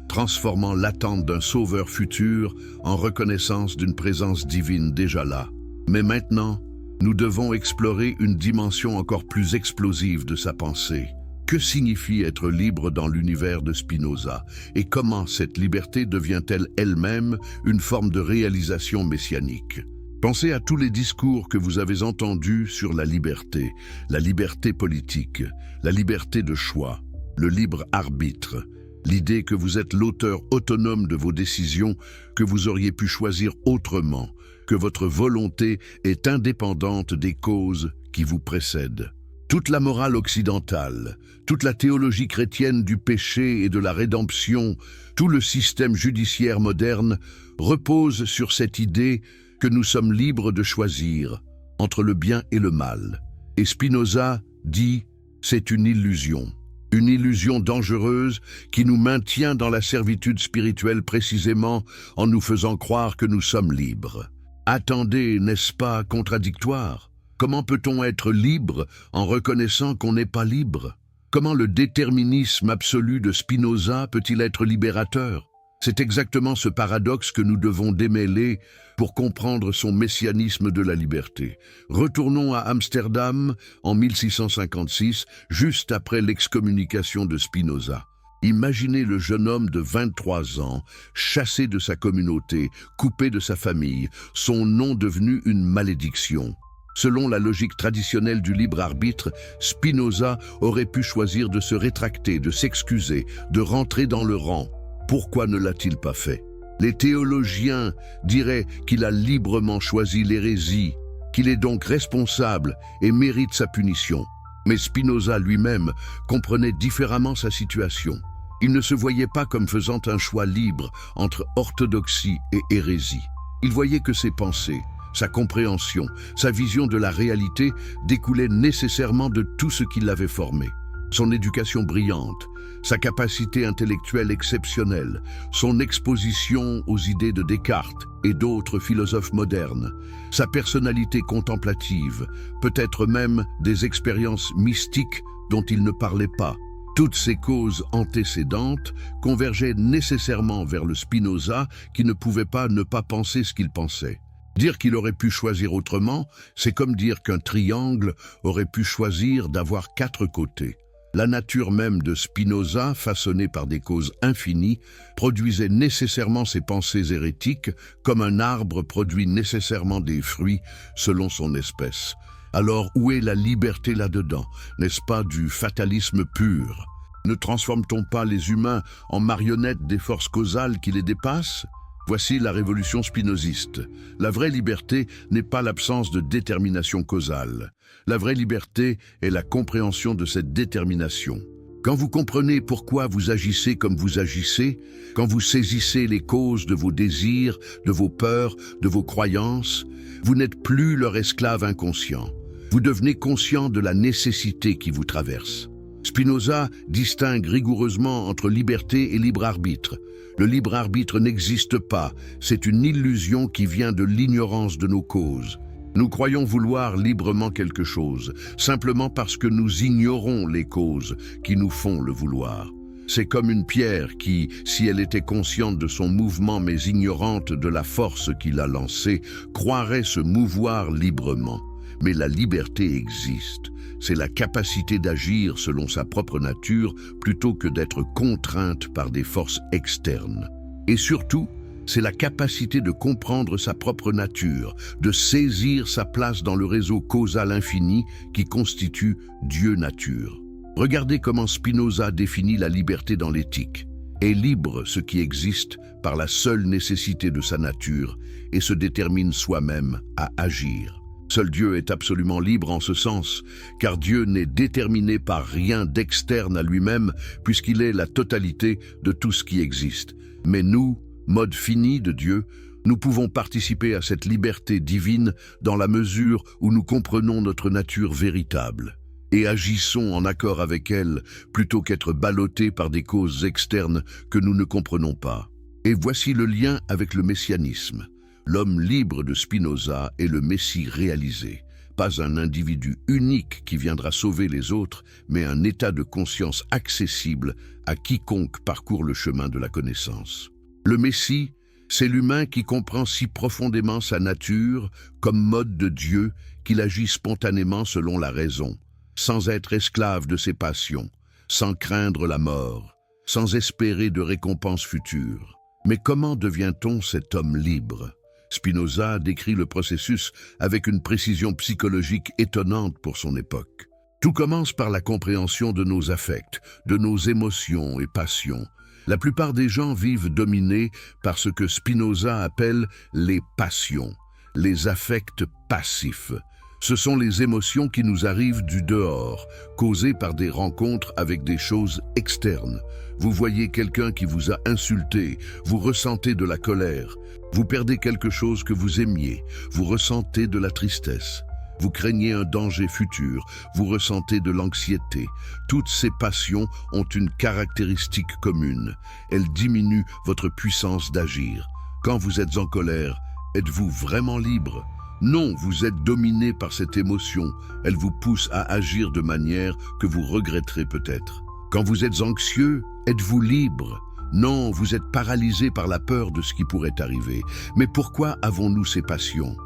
transformant l'attente d'un sauveur futur en reconnaissance d'une présence divine déjà là. Mais maintenant, nous devons explorer une dimension encore plus explosive de sa pensée. Que signifie être libre dans l'univers de Spinoza et comment cette liberté devient-elle elle-même une forme de réalisation messianique? Pensez à tous les discours que vous avez entendus sur la liberté politique, la liberté de choix, le libre arbitre, l'idée que vous êtes l'auteur autonome de vos décisions, que vous auriez pu choisir autrement, que votre volonté est indépendante des causes qui vous précèdent. Toute la morale occidentale, toute la théologie chrétienne du péché et de la rédemption, tout le système judiciaire moderne repose sur cette idée que nous sommes libres de choisir. entre le bien et le mal. Et Spinoza dit « c'est une illusion dangereuse qui nous maintient dans la servitude spirituelle précisément en nous faisant croire que nous sommes libres. » Attendez, n'est-ce pas contradictoire? Comment peut-on être libre en reconnaissant qu'on n'est pas libre? Comment le déterminisme absolu de Spinoza peut-il être libérateur? C'est exactement ce paradoxe que nous devons démêler pour comprendre son messianisme de la liberté. Retournons à Amsterdam en 1656, juste après l'excommunication de Spinoza. Imaginez le jeune homme de 23 ans, chassé de sa communauté, coupé de sa famille, son nom devenu une malédiction. Selon la logique traditionnelle du libre arbitre, Spinoza aurait pu choisir de se rétracter, de s'excuser, de rentrer dans le rang. Pourquoi ne l'a-t-il pas fait? Les théologiens diraient qu'il a librement choisi l'hérésie, qu'il est donc responsable et mérite sa punition. Mais Spinoza lui-même comprenait différemment sa situation. Il ne se voyait pas comme faisant un choix libre entre orthodoxie et hérésie. Il voyait que ses pensées, sa compréhension, sa vision de la réalité découlaient nécessairement de tout ce qui l'avait formé. Son éducation brillante, sa capacité intellectuelle exceptionnelle, son exposition aux idées de Descartes et d'autres philosophes modernes, sa personnalité contemplative, peut-être même des expériences mystiques dont il ne parlait pas. Toutes ces causes antécédentes convergeaient nécessairement vers le Spinoza qui ne pouvait pas ne pas penser ce qu'il pensait. Dire qu'il aurait pu choisir autrement, c'est comme dire qu'un triangle aurait pu choisir d'avoir 4 côtés. La nature même de Spinoza, façonnée par des causes infinies, produisait nécessairement ses pensées hérétiques, comme un arbre produit nécessairement des fruits selon son espèce. Alors où est la liberté là-dedans? N'est-ce pas du fatalisme pur? Ne transforme-t-on pas les humains en marionnettes des forces causales qui les dépassent? Voici la révolution spinoziste. La vraie liberté n'est pas l'absence de détermination causale. La vraie liberté est la compréhension de cette détermination. Quand vous comprenez pourquoi vous agissez comme vous agissez, quand vous saisissez les causes de vos désirs, de vos peurs, de vos croyances, vous n'êtes plus leur esclave inconscient. Vous devenez conscient de la nécessité qui vous traverse. Spinoza distingue rigoureusement entre liberté et libre arbitre. Le libre arbitre n'existe pas, c'est une illusion qui vient de l'ignorance de nos causes. Nous croyons vouloir librement quelque chose, simplement parce que nous ignorons les causes qui nous font le vouloir. C'est comme une pierre qui, si elle était consciente de son mouvement mais ignorante de la force qui l'a lancée, croirait se mouvoir librement. Mais la liberté existe. C'est la capacité d'agir selon sa propre nature plutôt que d'être contrainte par des forces externes. Et surtout, c'est la capacité de comprendre sa propre nature, de saisir sa place dans le réseau causal infini qui constitue Dieu nature. Regardez comment Spinoza définit la liberté dans l'éthique. Est libre ce qui existe par la seule nécessité de sa nature et se détermine soi-même à agir. Seul Dieu est absolument libre en ce sens, car Dieu n'est déterminé par rien d'externe à lui-même, puisqu'il est la totalité de tout ce qui existe. Mais nous, mode fini de Dieu, nous pouvons participer à cette liberté divine dans la mesure où nous comprenons notre nature véritable et agissons en accord avec elle, plutôt qu'être ballottés par des causes externes que nous ne comprenons pas. Et voici le lien avec le messianisme. L'homme libre de Spinoza est le Messie réalisé, pas un individu unique qui viendra sauver les autres, mais un état de conscience accessible à quiconque parcourt le chemin de la connaissance. Le Messie, c'est l'humain qui comprend si profondément sa nature comme mode de Dieu qu'il agit spontanément selon la raison, sans être esclave de ses passions, sans craindre la mort, sans espérer de récompense future. Mais comment devient-on cet homme libre? Spinoza décrit le processus avec une précision psychologique étonnante pour son époque. Tout commence par la compréhension de nos affects, de nos émotions et passions. La plupart des gens vivent dominés par ce que Spinoza appelle les passions, les affects passifs. Ce sont les émotions qui nous arrivent du dehors, causées par des rencontres avec des choses externes. Vous voyez quelqu'un qui vous a insulté, vous ressentez de la colère. Vous perdez quelque chose que vous aimiez, vous ressentez de la tristesse. Vous craignez un danger futur, vous ressentez de l'anxiété. Toutes ces passions ont une caractéristique commune. Elles diminuent votre puissance d'agir. Quand vous êtes en colère, êtes-vous vraiment libre? Non, vous êtes dominé par cette émotion. Elle vous pousse à agir de manière que vous regretterez peut-être. Quand vous êtes anxieux, êtes-vous libre? Non, vous êtes paralysé par la peur de ce qui pourrait arriver. Mais pourquoi avons-nous ces passions?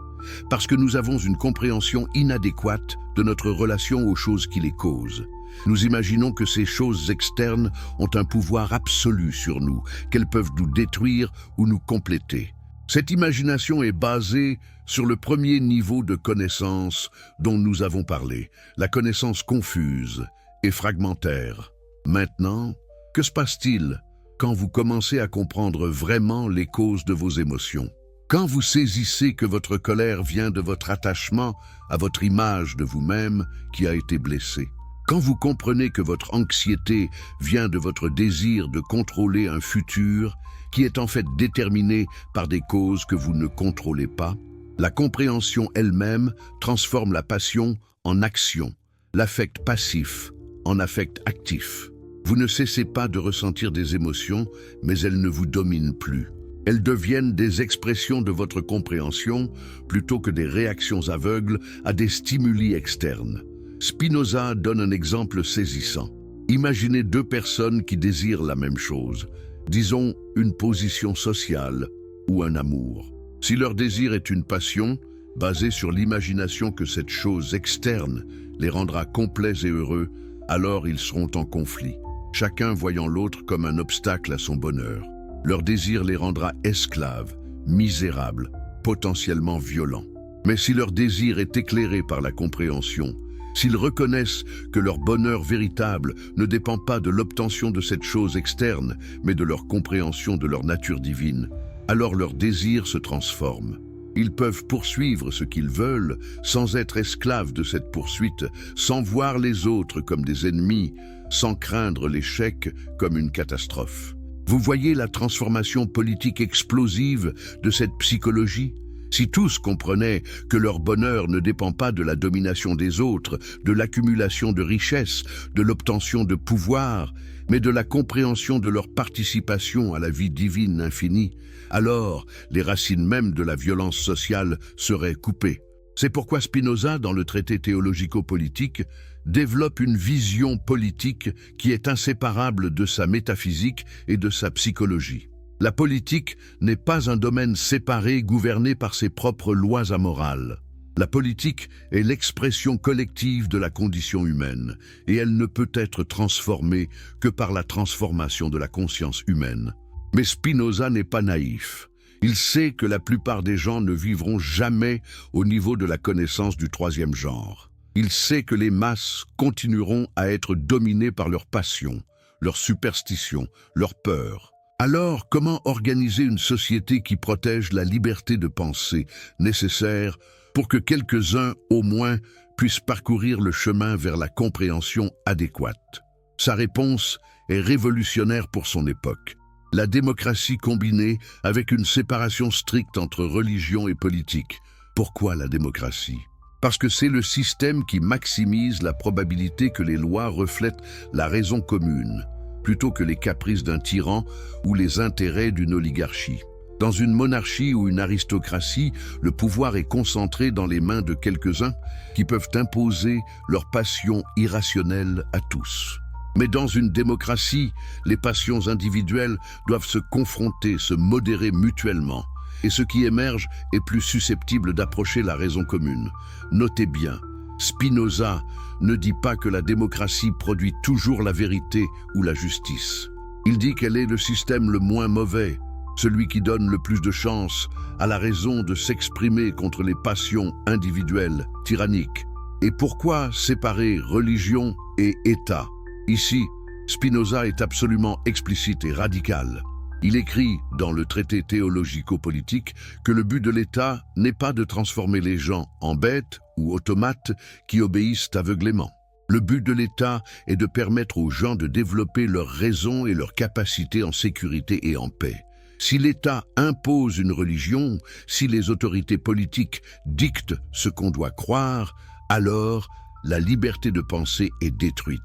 Parce que nous avons une compréhension inadéquate de notre relation aux choses qui les causent. Nous imaginons que ces choses externes ont un pouvoir absolu sur nous, qu'elles peuvent nous détruire ou nous compléter. Cette imagination est basée sur le premier niveau de connaissance dont nous avons parlé, la connaissance confuse et fragmentaire. Maintenant, que se passe-t-il quand vous commencez à comprendre vraiment les causes de vos émotions? Quand vous saisissez que votre colère vient de votre attachement à votre image de vous-même qui a été blessée? Quand vous comprenez que votre anxiété vient de votre désir de contrôler un futur qui est en fait déterminé par des causes que vous ne contrôlez pas? La compréhension elle-même transforme la passion en action, l'affect passif en affect actif. Vous ne cessez pas de ressentir des émotions, mais elles ne vous dominent plus. Elles deviennent des expressions de votre compréhension plutôt que des réactions aveugles à des stimuli externes. Spinoza donne un exemple saisissant. Imaginez deux personnes qui désirent la même chose, disons une position sociale ou un amour. Si leur désir est une passion, basée sur l'imagination que cette chose externe les rendra complets et heureux, alors ils seront en conflit, chacun voyant l'autre comme un obstacle à son bonheur. Leur désir les rendra esclaves, misérables, potentiellement violents. Mais si leur désir est éclairé par la compréhension, s'ils reconnaissent que leur bonheur véritable ne dépend pas de l'obtention de cette chose externe, mais de leur compréhension de leur nature divine, alors leur désir se transforme. Ils peuvent poursuivre ce qu'ils veulent sans être esclaves de cette poursuite, sans voir les autres comme des ennemis, sans craindre l'échec comme une catastrophe. Vous voyez la transformation politique explosive de cette psychologie? Si tous comprenaient que leur bonheur ne dépend pas de la domination des autres, de l'accumulation de richesses, de l'obtention de pouvoir, mais de la compréhension de leur participation à la vie divine infinie, alors les racines mêmes de la violence sociale seraient coupées. C'est pourquoi Spinoza, dans le traité théologico-politique, développe une vision politique qui est inséparable de sa métaphysique et de sa psychologie. La politique n'est pas un domaine séparé gouverné par ses propres lois amorales. La politique est l'expression collective de la condition humaine, et elle ne peut être transformée que par la transformation de la conscience humaine. Mais Spinoza n'est pas naïf. Il sait que la plupart des gens ne vivront jamais au niveau de la connaissance du troisième genre. Il sait que les masses continueront à être dominées par leurs passions, leurs superstitions, leurs peurs. Alors, comment organiser une société qui protège la liberté de pensée nécessaire pour que quelques-uns, au moins, puissent parcourir le chemin vers la compréhension adéquate? Sa réponse est révolutionnaire pour son époque. La démocratie combinée avec une séparation stricte entre religion et politique. Pourquoi la démocratie? Parce que c'est le système qui maximise la probabilité que les lois reflètent la raison commune, plutôt que les caprices d'un tyran ou les intérêts d'une oligarchie. Dans une monarchie ou une aristocratie, le pouvoir est concentré dans les mains de quelques-uns qui peuvent imposer leurs passions irrationnelles à tous. Mais dans une démocratie, les passions individuelles doivent se confronter, se modérer mutuellement, et ce qui émerge est plus susceptible d'approcher la raison commune. Notez bien, Spinoza ne dit pas que la démocratie produit toujours la vérité ou la justice. Il dit qu'elle est le système le moins mauvais, celui qui donne le plus de chance à la raison de s'exprimer contre les passions individuelles, tyranniques. Et pourquoi séparer religion et État? Ici, Spinoza est absolument explicite et radical. Il écrit dans le traité théologico-politique que le but de l'État n'est pas de transformer les gens en bêtes ou automates qui obéissent aveuglément. Le but de l'État est de permettre aux gens de développer leur raison et leur capacité en sécurité et en paix. Si l'État impose une religion, si les autorités politiques dictent ce qu'on doit croire, alors la liberté de penser est détruite.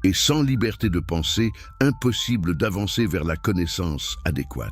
Et sans liberté de pensée, impossible d'avancer vers la connaissance adéquate,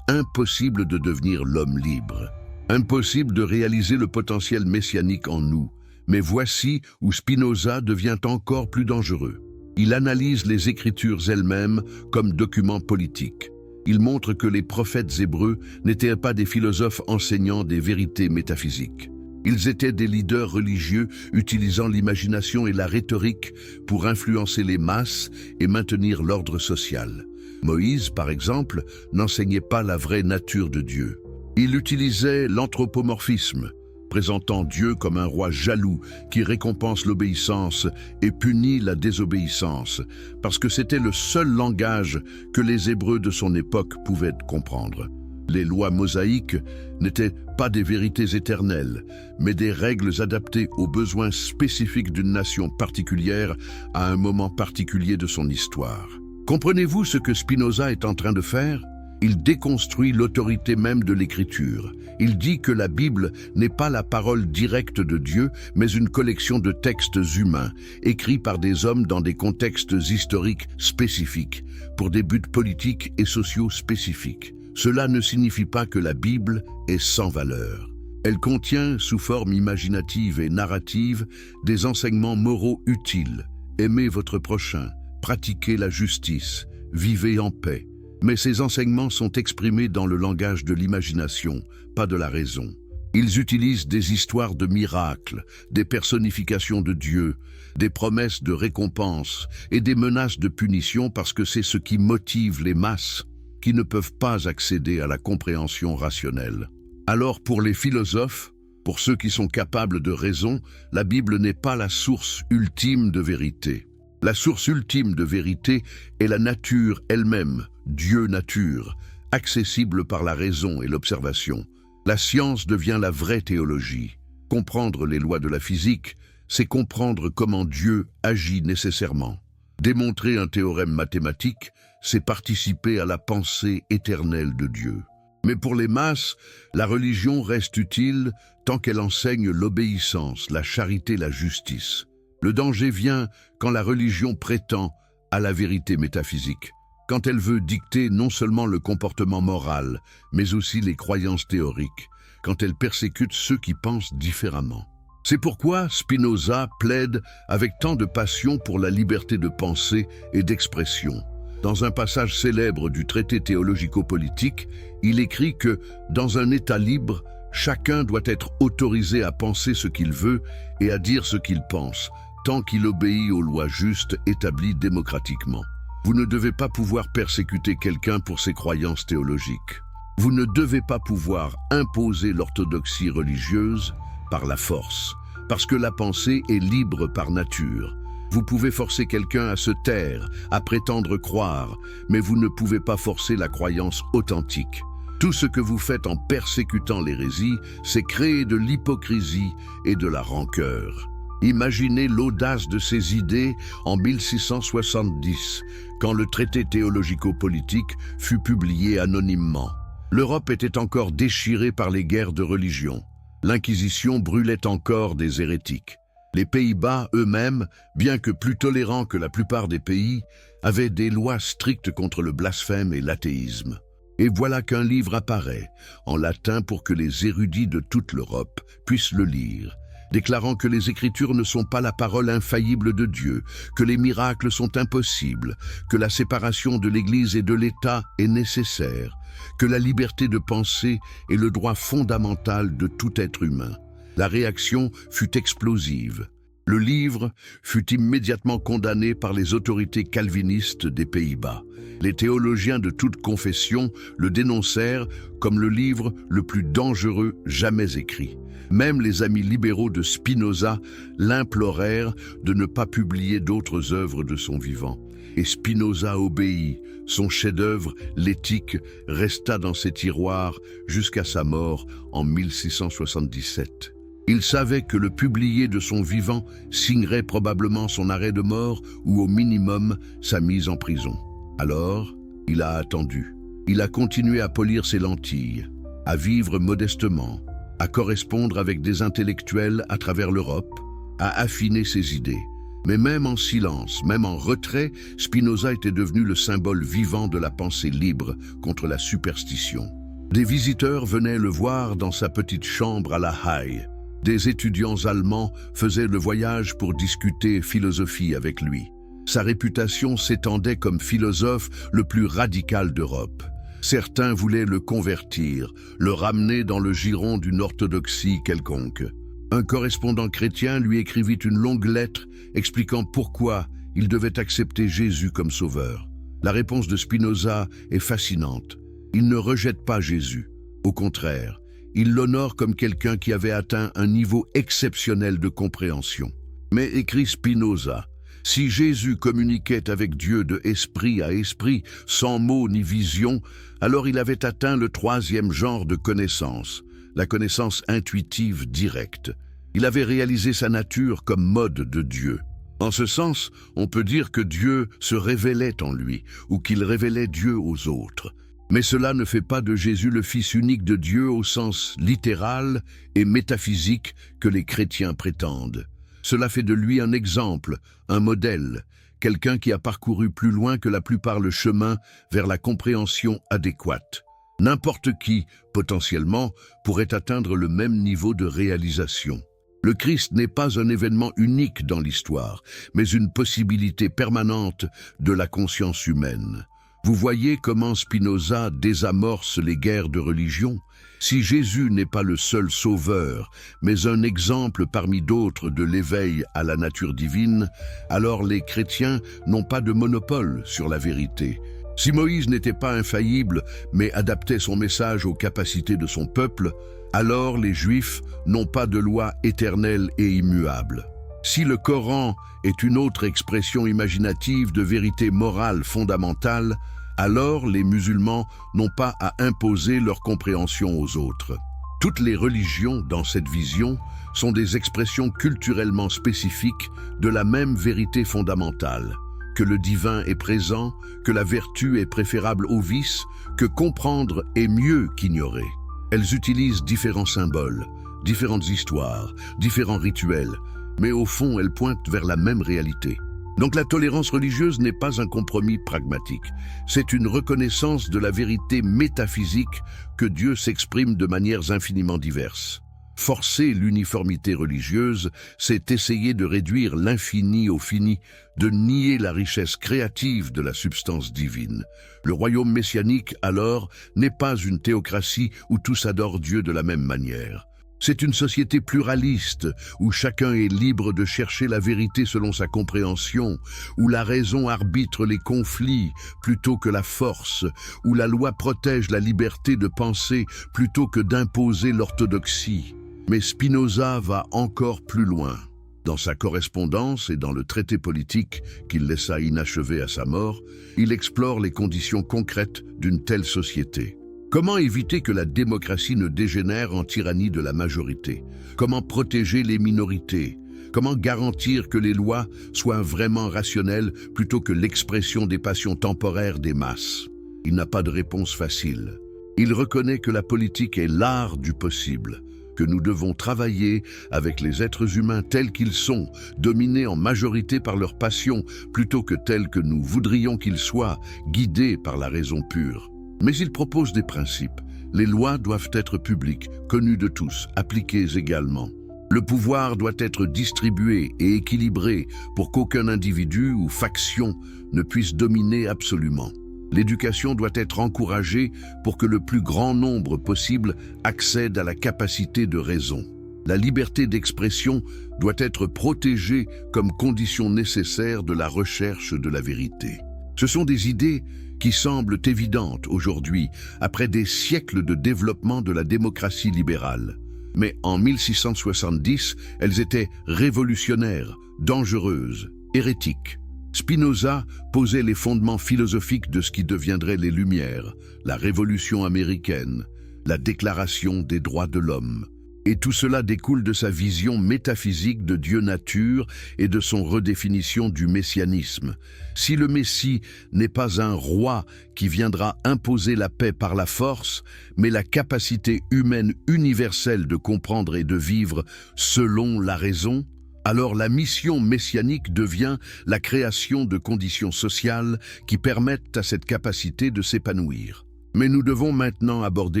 impossible de devenir l'homme libre, impossible de réaliser le potentiel messianique en nous. Mais voici où Spinoza devient encore plus dangereux. Il analyse les Écritures elles-mêmes comme documents politiques. Il montre que les prophètes hébreux n'étaient pas des philosophes enseignant des vérités métaphysiques. Ils étaient des leaders religieux utilisant l'imagination et la rhétorique pour influencer les masses et maintenir l'ordre social. Moïse, par exemple, n'enseignait pas la vraie nature de Dieu. Il utilisait l'anthropomorphisme, présentant Dieu comme un roi jaloux qui récompense l'obéissance et punit la désobéissance, parce que c'était le seul langage que les Hébreux de son époque pouvaient comprendre. Les lois mosaïques n'étaient pas des vérités éternelles, mais des règles adaptées aux besoins spécifiques d'une nation particulière à un moment particulier de son histoire. Comprenez-vous ce que Spinoza est en train de faire ? Il déconstruit l'autorité même de l'Écriture. Il dit que la Bible n'est pas la parole directe de Dieu, mais une collection de textes humains, écrits par des hommes dans des contextes historiques spécifiques, pour des buts politiques et sociaux spécifiques. Cela ne signifie pas que la Bible est sans valeur. Elle contient, sous forme imaginative et narrative, des enseignements moraux utiles. Aimez votre prochain, pratiquez la justice, vivez en paix. Mais ces enseignements sont exprimés dans le langage de l'imagination, pas de la raison. Ils utilisent des histoires de miracles, des personnifications de Dieu, des promesses de récompense et des menaces de punition parce que c'est ce qui motive les masses qui ne peuvent pas accéder à la compréhension rationnelle. Alors pour les philosophes, pour ceux qui sont capables de raison, la Bible n'est pas la source ultime de vérité. La source ultime de vérité est la nature elle-même, Dieu nature, accessible par la raison et l'observation. La science devient la vraie théologie. Comprendre les lois de la physique, c'est comprendre comment Dieu agit nécessairement. Démontrer un théorème mathématique, c'est participer à la pensée éternelle de Dieu. Mais pour les masses, la religion reste utile tant qu'elle enseigne l'obéissance, la charité, la justice. Le danger vient quand la religion prétend à la vérité métaphysique, quand elle veut dicter non seulement le comportement moral, mais aussi les croyances théoriques, quand elle persécute ceux qui pensent différemment. C'est pourquoi Spinoza plaide avec tant de passion pour la liberté de pensée et d'expression. Dans un passage célèbre du traité théologico-politique, il écrit que, dans un État libre, chacun doit être autorisé à penser ce qu'il veut et à dire ce qu'il pense, tant qu'il obéit aux lois justes établies démocratiquement. Vous ne devez pas pouvoir persécuter quelqu'un pour ses croyances théologiques. Vous ne devez pas pouvoir imposer l'orthodoxie religieuse par la force, parce que la pensée est libre par nature. Vous pouvez forcer quelqu'un à se taire, à prétendre croire, mais vous ne pouvez pas forcer la croyance authentique. Tout ce que vous faites en persécutant l'hérésie, c'est créer de l'hypocrisie et de la rancœur. Imaginez l'audace de ces idées en 1670, quand le traité théologico-politique fut publié anonymement. L'Europe était encore déchirée par les guerres de religion. L'Inquisition brûlait encore des hérétiques. Les Pays-Bas eux-mêmes, bien que plus tolérants que la plupart des pays, avaient des lois strictes contre le blasphème et l'athéisme. Et voilà qu'un livre apparaît, en latin pour que les érudits de toute l'Europe puissent le lire, déclarant que les Écritures ne sont pas la parole infaillible de Dieu, que les miracles sont impossibles, que la séparation de l'Église et de l'État est nécessaire, que la liberté de penser est le droit fondamental de tout être humain. La réaction fut explosive. Le livre fut immédiatement condamné par les autorités calvinistes des Pays-Bas. Les théologiens de toute confession le dénoncèrent comme le livre le plus dangereux jamais écrit. Même les amis libéraux de Spinoza l'implorèrent de ne pas publier d'autres œuvres de son vivant. Et Spinoza obéit. Son chef-d'œuvre, l'Éthique, resta dans ses tiroirs jusqu'à sa mort en 1677. Il savait que le publier de son vivant signerait probablement son arrêt de mort ou au minimum sa mise en prison. Alors, il a attendu. Il a continué à polir ses lentilles, à vivre modestement, à correspondre avec des intellectuels à travers l'Europe, à affiner ses idées. Mais même en silence, même en retrait, Spinoza était devenu le symbole vivant de la pensée libre contre la superstition. Des visiteurs venaient le voir dans sa petite chambre à La Haye. Des étudiants allemands faisaient le voyage pour discuter philosophie avec lui. Sa réputation s'étendait comme philosophe le plus radical d'Europe. Certains voulaient le convertir, le ramener dans le giron d'une orthodoxie quelconque. Un correspondant chrétien lui écrivit une longue lettre expliquant pourquoi il devait accepter Jésus comme sauveur. La réponse de Spinoza est fascinante. Il ne rejette pas Jésus. Au contraire, il l'honore comme quelqu'un qui avait atteint un niveau exceptionnel de compréhension. Mais, écrit Spinoza, si Jésus communiquait avec Dieu de esprit à esprit, sans mots ni vision, alors il avait atteint le troisième genre de connaissance, la connaissance intuitive directe. Il avait réalisé sa nature comme mode de Dieu. En ce sens, on peut dire que Dieu se révélait en lui, ou qu'il révélait Dieu aux autres. Mais cela ne fait pas de Jésus le Fils unique de Dieu au sens littéral et métaphysique que les chrétiens prétendent. Cela fait de lui un exemple, un modèle, quelqu'un qui a parcouru plus loin que la plupart le chemin vers la compréhension adéquate. N'importe qui, potentiellement, pourrait atteindre le même niveau de réalisation. Le Christ n'est pas un événement unique dans l'histoire, mais une possibilité permanente de la conscience humaine. Vous voyez comment Spinoza désamorce les guerres de religion? Si Jésus n'est pas le seul sauveur, mais un exemple parmi d'autres de l'éveil à la nature divine, alors les chrétiens n'ont pas de monopole sur la vérité. Si Moïse n'était pas infaillible, mais adaptait son message aux capacités de son peuple, alors les Juifs n'ont pas de loi éternelle et immuable. Si le Coran est une autre expression imaginative de vérité morale fondamentale, alors les musulmans n'ont pas à imposer leur compréhension aux autres. Toutes les religions, dans cette vision, sont des expressions culturellement spécifiques de la même vérité fondamentale, que le divin est présent, que la vertu est préférable au vice, que comprendre est mieux qu'ignorer. Elles utilisent différents symboles, différentes histoires, différents rituels, mais au fond elles pointent vers la même réalité. Donc la tolérance religieuse n'est pas un compromis pragmatique, c'est une reconnaissance de la vérité métaphysique que Dieu s'exprime de manières infiniment diverses. Forcer l'uniformité religieuse, c'est essayer de réduire l'infini au fini, de nier la richesse créative de la substance divine. Le royaume messianique, alors, n'est pas une théocratie où tous adorent Dieu de la même manière. C'est une société pluraliste, où chacun est libre de chercher la vérité selon sa compréhension, où la raison arbitre les conflits plutôt que la force, où la loi protège la liberté de penser plutôt que d'imposer l'orthodoxie. Mais Spinoza va encore plus loin. Dans sa correspondance et dans le traité politique qu'il laissa inachevé à sa mort, il explore les conditions concrètes d'une telle société. Comment éviter que la démocratie ne dégénère en tyrannie de la majorité? Comment protéger les minorités? Comment garantir que les lois soient vraiment rationnelles plutôt que l'expression des passions temporaires des masses? Il n'a pas de réponse facile. Il reconnaît que la politique est l'art du possible, que nous devons travailler avec les êtres humains tels qu'ils sont, dominés en majorité par leurs passions, plutôt que tels que nous voudrions qu'ils soient, guidés par la raison pure. Mais il propose des principes. Les lois doivent être publiques, connues de tous, appliquées également. Le pouvoir doit être distribué et équilibré pour qu'aucun individu ou faction ne puisse dominer absolument. L'éducation doit être encouragée pour que le plus grand nombre possible accède à la capacité de raison. La liberté d'expression doit être protégée comme condition nécessaire de la recherche de la vérité. Ce sont des idées qui semblent évidentes aujourd'hui, après des siècles de développement de la démocratie libérale. Mais en 1670, elles étaient révolutionnaires, dangereuses, hérétiques. Spinoza posait les fondements philosophiques de ce qui deviendrait les Lumières, la Révolution américaine, la Déclaration des droits de l'homme. Et tout cela découle de sa vision métaphysique de Dieu nature et de son redéfinition du messianisme. Si le Messie n'est pas un roi qui viendra imposer la paix par la force, mais la capacité humaine universelle de comprendre et de vivre selon la raison, alors la mission messianique devient la création de conditions sociales qui permettent à cette capacité de s'épanouir. Mais nous devons maintenant aborder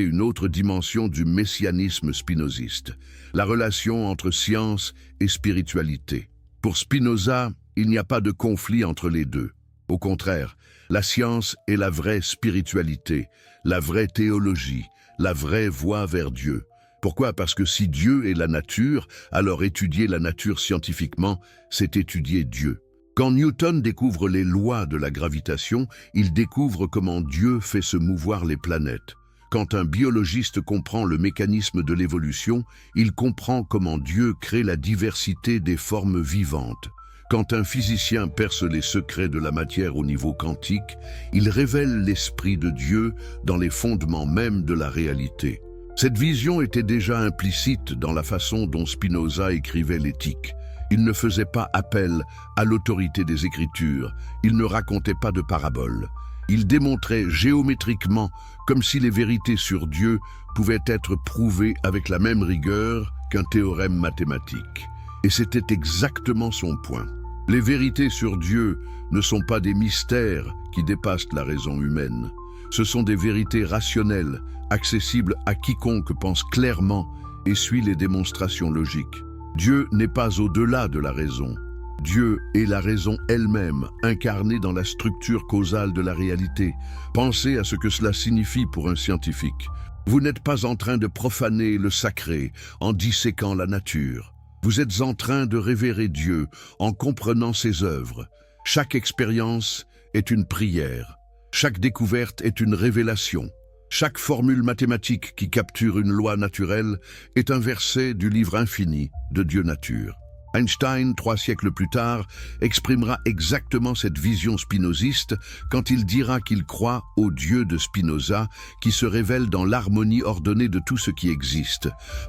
une autre dimension du messianisme spinoziste, la relation entre science et spiritualité. Pour Spinoza, il n'y a pas de conflit entre les deux. Au contraire, la science est la vraie spiritualité, la vraie théologie, la vraie voie vers Dieu. Pourquoi? Parce que si Dieu est la nature, alors étudier la nature scientifiquement, c'est étudier Dieu. Quand Newton découvre les lois de la gravitation, il découvre comment Dieu fait se mouvoir les planètes. Quand un biologiste comprend le mécanisme de l'évolution, il comprend comment Dieu crée la diversité des formes vivantes. Quand un physicien perce les secrets de la matière au niveau quantique, il révèle l'esprit de Dieu dans les fondements mêmes de la réalité. Cette vision était déjà implicite dans la façon dont Spinoza écrivait l'éthique. Il ne faisait pas appel à l'autorité des Écritures, il ne racontait pas de paraboles. Il démontrait géométriquement, comme si les vérités sur Dieu pouvaient être prouvées avec la même rigueur qu'un théorème mathématique. Et c'était exactement son point. Les vérités sur Dieu ne sont pas des mystères qui dépassent la raison humaine. Ce sont des vérités rationnelles, accessibles à quiconque pense clairement et suit les démonstrations logiques. Dieu n'est pas au-delà de la raison. Dieu est la raison elle-même, incarnée dans la structure causale de la réalité. Pensez à ce que cela signifie pour un scientifique. Vous n'êtes pas en train de profaner le sacré en disséquant la nature. Vous êtes en train de révérer Dieu en comprenant ses œuvres. Chaque expérience est une prière. Chaque découverte est une révélation. Chaque formule mathématique qui capture une loi naturelle est un verset du livre infini de Dieu nature. Einstein, 3 siècles plus tard, exprimera exactement cette vision spinoziste quand il dira qu'il croit au Dieu de Spinoza qui se révèle dans l'harmonie ordonnée de tout ce qui existe,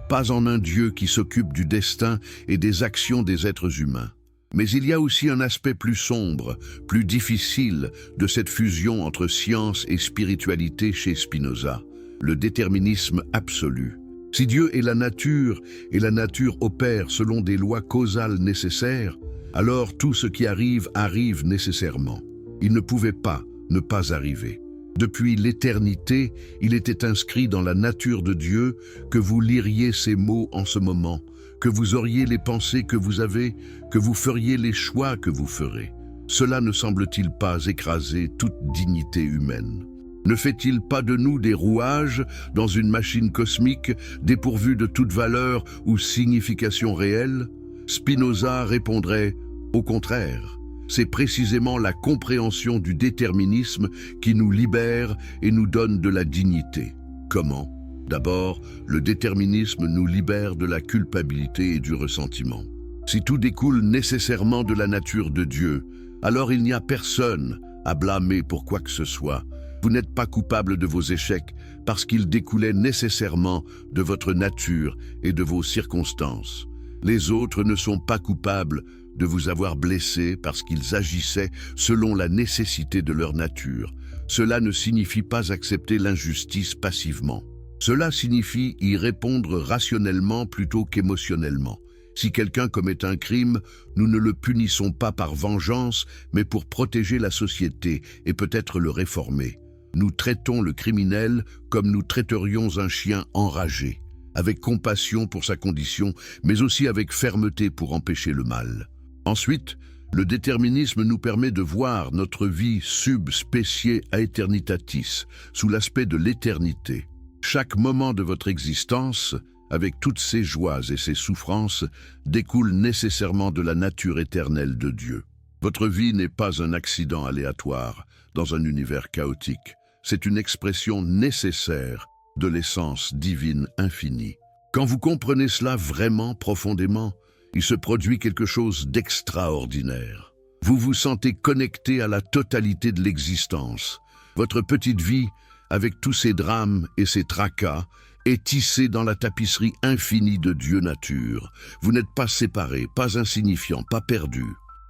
pas en un Dieu qui s'occupe du destin et des actions des êtres humains. Mais il y a aussi un aspect plus sombre, plus difficile de cette fusion entre science et spiritualité chez Spinoza, le déterminisme absolu. Si Dieu est la nature et la nature opère selon des lois causales nécessaires, alors tout ce qui arrive arrive nécessairement. Il ne pouvait pas ne pas arriver. Depuis l'éternité, il était inscrit dans la nature de Dieu que vous liriez ces mots en ce moment, que vous auriez les pensées que vous avez, que vous feriez les choix que vous ferez. Cela ne semble-t-il pas écraser toute dignité humaine? Ne fait-il pas de nous des rouages dans une machine cosmique dépourvue de toute valeur ou signification réelle? Spinoza répondrait « Au contraire, c'est précisément la compréhension du déterminisme qui nous libère et nous donne de la dignité. » Comment? D'abord, le déterminisme nous libère de la culpabilité et du ressentiment. Si tout découle nécessairement de la nature de Dieu, alors il n'y a personne à blâmer pour quoi que ce soit. Vous n'êtes pas coupable de vos échecs parce qu'ils découlaient nécessairement de votre nature et de vos circonstances. Les autres ne sont pas coupables de vous avoir blessé parce qu'ils agissaient selon la nécessité de leur nature. Cela ne signifie pas accepter l'injustice passivement. Cela signifie y répondre rationnellement plutôt qu'émotionnellement. Si quelqu'un commet un crime, nous ne le punissons pas par vengeance, mais pour protéger la société et peut-être le réformer. Nous traitons le criminel comme nous traiterions un chien enragé, avec compassion pour sa condition, mais aussi avec fermeté pour empêcher le mal. Ensuite, le déterminisme nous permet de voir notre vie sub specie aeternitatis, sous l'aspect de l'éternité. Chaque moment de votre existence, avec toutes ses joies et ses souffrances, découle nécessairement de la nature éternelle de Dieu. Votre vie n'est pas un accident aléatoire dans un univers chaotique. C'est une expression nécessaire de l'essence divine infinie. Quand vous comprenez cela vraiment profondément, il se produit quelque chose d'extraordinaire. Vous vous sentez connecté à la totalité de l'existence. Votre petite vie, avec tous ses drames et ses tracas, est tissé dans la tapisserie infinie de Dieu nature. Vous n'êtes pas séparé, pas insignifiant, pas perdu.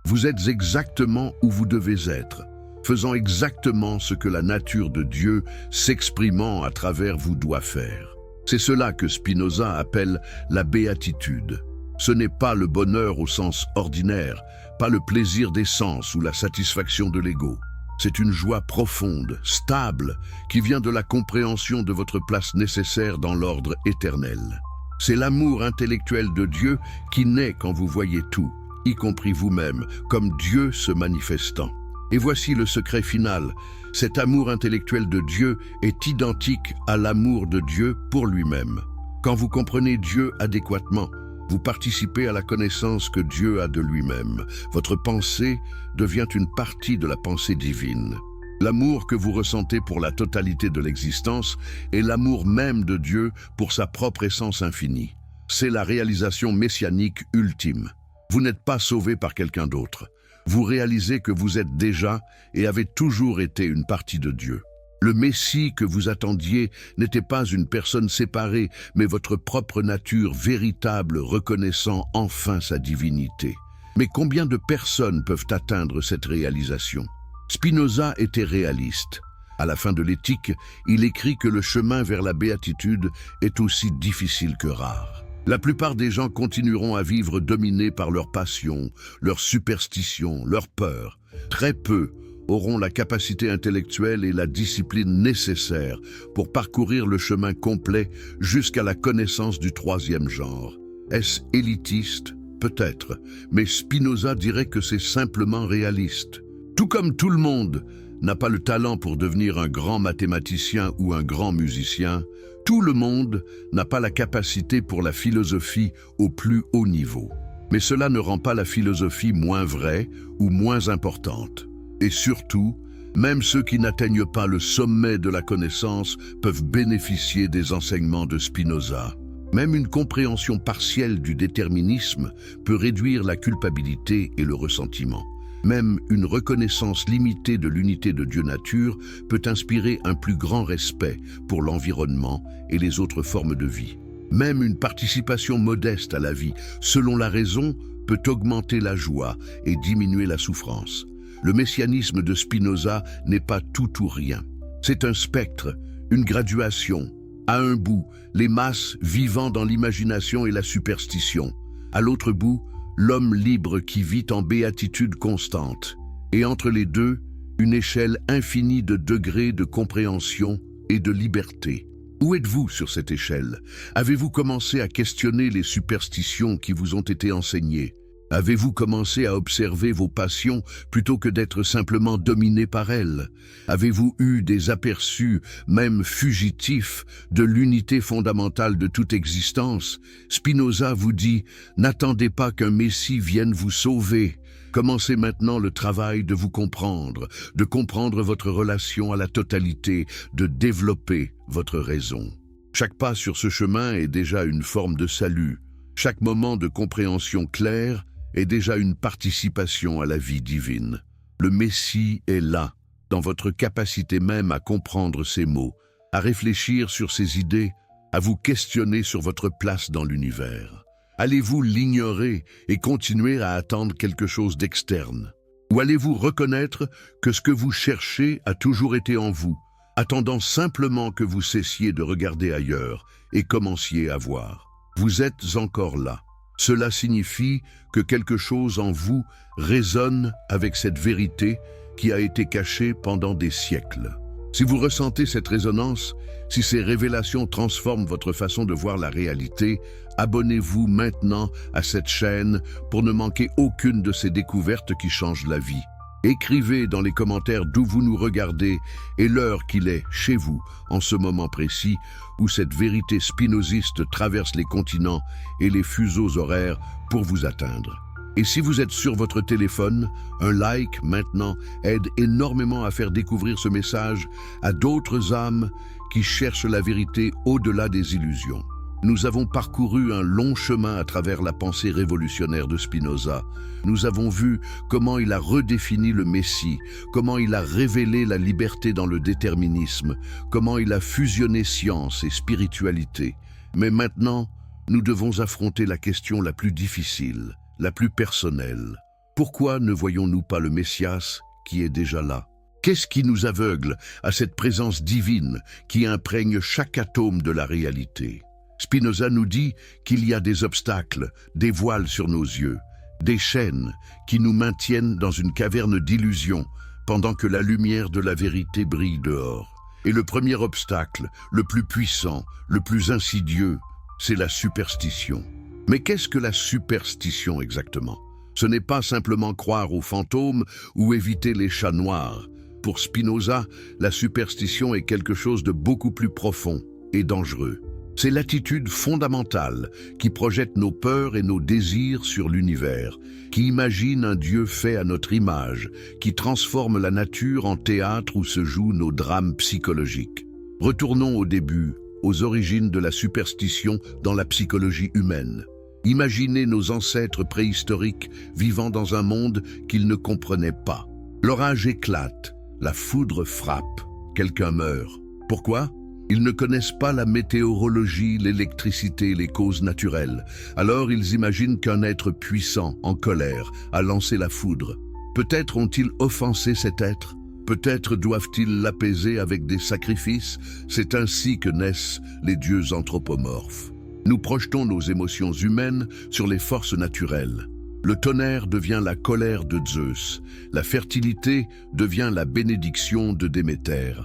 Vous êtes exactement où vous devez être, faisant exactement ce que la nature de Dieu s'exprimant à travers vous doit faire. C'est cela que Spinoza appelle la béatitude. Ce n'est pas le bonheur au sens ordinaire, pas le plaisir des sens ou la satisfaction de l'ego. C'est une joie profonde, stable, qui vient de la compréhension de votre place nécessaire dans l'ordre éternel. C'est l'amour intellectuel de Dieu qui naît quand vous voyez tout, y compris vous-même, comme Dieu se manifestant. Et voici le secret final. Cet amour intellectuel de Dieu est identique à l'amour de Dieu pour lui-même. Quand vous comprenez Dieu adéquatement, vous participez à la connaissance que Dieu a de lui-même. Votre pensée devient une partie de la pensée divine. L'amour que vous ressentez pour la totalité de l'existence est l'amour même de Dieu pour sa propre essence infinie. C'est la réalisation messianique ultime. Vous n'êtes pas sauvé par quelqu'un d'autre. Vous réalisez que vous êtes déjà et avez toujours été une partie de Dieu. Le Messie que vous attendiez n'était pas une personne séparée, mais votre propre nature véritable reconnaissant enfin sa divinité. Mais combien de personnes peuvent atteindre cette réalisation? Spinoza était réaliste. À la fin de l'Éthique, il écrit que le chemin vers la béatitude est aussi difficile que rare. La plupart des gens continueront à vivre dominés par leurs passions, leurs superstitions, leurs peurs. Très peu auront la capacité intellectuelle et la discipline nécessaires pour parcourir le chemin complet jusqu'à la connaissance du troisième genre. Est-ce élitiste? Peut-être, mais Spinoza dirait que c'est simplement réaliste. Tout comme tout le monde n'a pas le talent pour devenir un grand mathématicien ou un grand musicien, tout le monde n'a pas la capacité pour la philosophie au plus haut niveau. Mais cela ne rend pas la philosophie moins vraie ou moins importante. Et surtout, même ceux qui n'atteignent pas le sommet de la connaissance peuvent bénéficier des enseignements de Spinoza. Même une compréhension partielle du déterminisme peut réduire la culpabilité et le ressentiment. Même une reconnaissance limitée de l'unité de Dieu nature peut inspirer un plus grand respect pour l'environnement et les autres formes de vie. Même une participation modeste à la vie, selon la raison, peut augmenter la joie et diminuer la souffrance. Le messianisme de Spinoza n'est pas tout ou rien. C'est un spectre, une graduation. À un bout, les masses vivant dans l'imagination et la superstition. À l'autre bout, l'homme libre qui vit en béatitude constante. Et entre les deux, une échelle infinie de degrés de compréhension et de liberté. Où êtes-vous sur cette échelle? Avez-vous commencé à questionner les superstitions qui vous ont été enseignées? Avez-vous commencé à observer vos passions plutôt que d'être simplement dominé par elles? Avez-vous eu des aperçus, même fugitifs, de l'unité fondamentale de toute existence? Spinoza vous dit « N'attendez pas qu'un Messie vienne vous sauver. Commencez maintenant le travail de vous comprendre, de comprendre votre relation à la totalité, de développer votre raison. » Chaque pas sur ce chemin est déjà une forme de salut. Chaque moment de compréhension claire est déjà une participation à la vie divine. Le Messie est là, dans votre capacité même à comprendre ses mots, à réfléchir sur ses idées, à vous questionner sur votre place dans l'univers. Allez-vous l'ignorer et continuer à attendre quelque chose d'externe? Ou allez-vous reconnaître que ce que vous cherchez a toujours été en vous, attendant simplement que vous cessiez de regarder ailleurs et commenciez à voir? Vous êtes encore là. Cela signifie que quelque chose en vous résonne avec cette vérité qui a été cachée pendant des siècles. Si vous ressentez cette résonance, si ces révélations transforment votre façon de voir la réalité, abonnez-vous maintenant à cette chaîne pour ne manquer aucune de ces découvertes qui changent la vie. Écrivez dans les commentaires d'où vous nous regardez et l'heure qu'il est chez vous en ce moment précis où cette vérité spinoziste traverse les continents et les fuseaux horaires pour vous atteindre. Et si vous êtes sur votre téléphone, un like maintenant aide énormément à faire découvrir ce message à d'autres âmes qui cherchent la vérité au-delà des illusions. Nous avons parcouru un long chemin à travers la pensée révolutionnaire de Spinoza. Nous avons vu comment il a redéfini le Messie, comment il a révélé la liberté dans le déterminisme, comment il a fusionné science et spiritualité. Mais maintenant, nous devons affronter la question la plus difficile, la plus personnelle. Pourquoi ne voyons-nous pas le Messias qui est déjà là? Qu'est-ce qui nous aveugle à cette présence divine qui imprègne chaque atome de la réalité? Spinoza nous dit qu'il y a des obstacles, des voiles sur nos yeux, des chaînes qui nous maintiennent dans une caverne d'illusions pendant que la lumière de la vérité brille dehors. Et le premier obstacle, le plus puissant, le plus insidieux, c'est la superstition. Mais qu'est-ce que la superstition exactement? Ce n'est pas simplement croire aux fantômes ou éviter les chats noirs. Pour Spinoza, la superstition est quelque chose de beaucoup plus profond et dangereux. C'est l'attitude fondamentale qui projette nos peurs et nos désirs sur l'univers, qui imagine un Dieu fait à notre image, qui transforme la nature en théâtre où se jouent nos drames psychologiques. Retournons au début, aux origines de la superstition dans la psychologie humaine. Imaginez nos ancêtres préhistoriques vivant dans un monde qu'ils ne comprenaient pas. L'orage éclate, la foudre frappe, quelqu'un meurt. Pourquoi ? Ils ne connaissent pas la météorologie, l'électricité, les causes naturelles. Alors ils imaginent qu'un être puissant, en colère, a lancé la foudre. Peut-être ont-ils offensé cet être. Peut-être doivent-ils l'apaiser avec des sacrifices. C'est ainsi que naissent les dieux anthropomorphes. Nous projetons nos émotions humaines sur les forces naturelles. Le tonnerre devient la colère de Zeus. La fertilité devient la bénédiction de Déméter.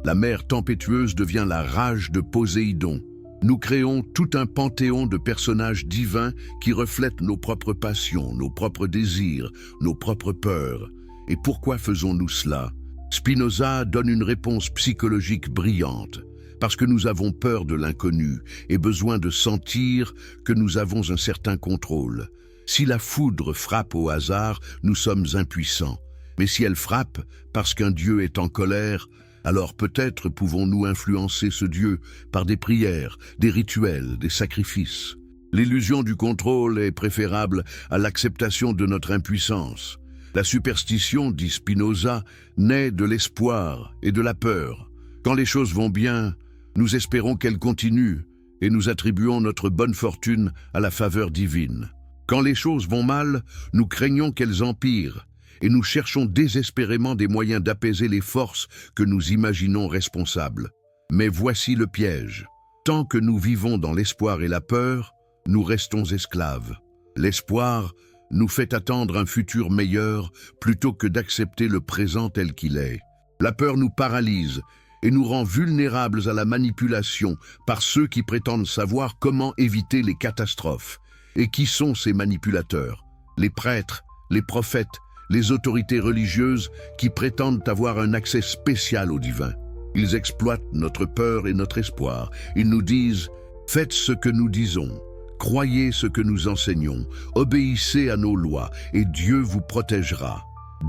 La mer tempétueuse devient la rage de Poséidon. Nous créons tout un panthéon de personnages divins qui reflètent nos propres passions, nos propres désirs, nos propres peurs. Et pourquoi faisons-nous cela? Spinoza donne une réponse psychologique brillante. Parce que nous avons peur de l'inconnu et besoin de sentir que nous avons un certain contrôle. Si la foudre frappe au hasard, nous sommes impuissants. Mais si elle frappe parce qu'un Dieu est en colère, alors peut-être pouvons-nous influencer ce Dieu par des prières, des rituels, des sacrifices. L'illusion du contrôle est préférable à l'acceptation de notre impuissance. La superstition, dit Spinoza, naît de l'espoir et de la peur. Quand les choses vont bien, nous espérons qu'elles continuent et nous attribuons notre bonne fortune à la faveur divine. Quand les choses vont mal, nous craignons qu'elles empirent et nous cherchons désespérément des moyens d'apaiser les forces que nous imaginons responsables. Mais voici le piège. Tant que nous vivons dans l'espoir et la peur, nous restons esclaves. L'espoir nous fait attendre un futur meilleur plutôt que d'accepter le présent tel qu'il est. La peur nous paralyse et nous rend vulnérables à la manipulation par ceux qui prétendent savoir comment éviter les catastrophes. Et qui sont ces manipulateurs? Les prêtres, les prophètes, les autorités religieuses qui prétendent avoir un accès spécial au divin. Ils exploitent notre peur et notre espoir. Ils nous disent « Faites ce que nous disons, croyez ce que nous enseignons, obéissez à nos lois et Dieu vous protégera.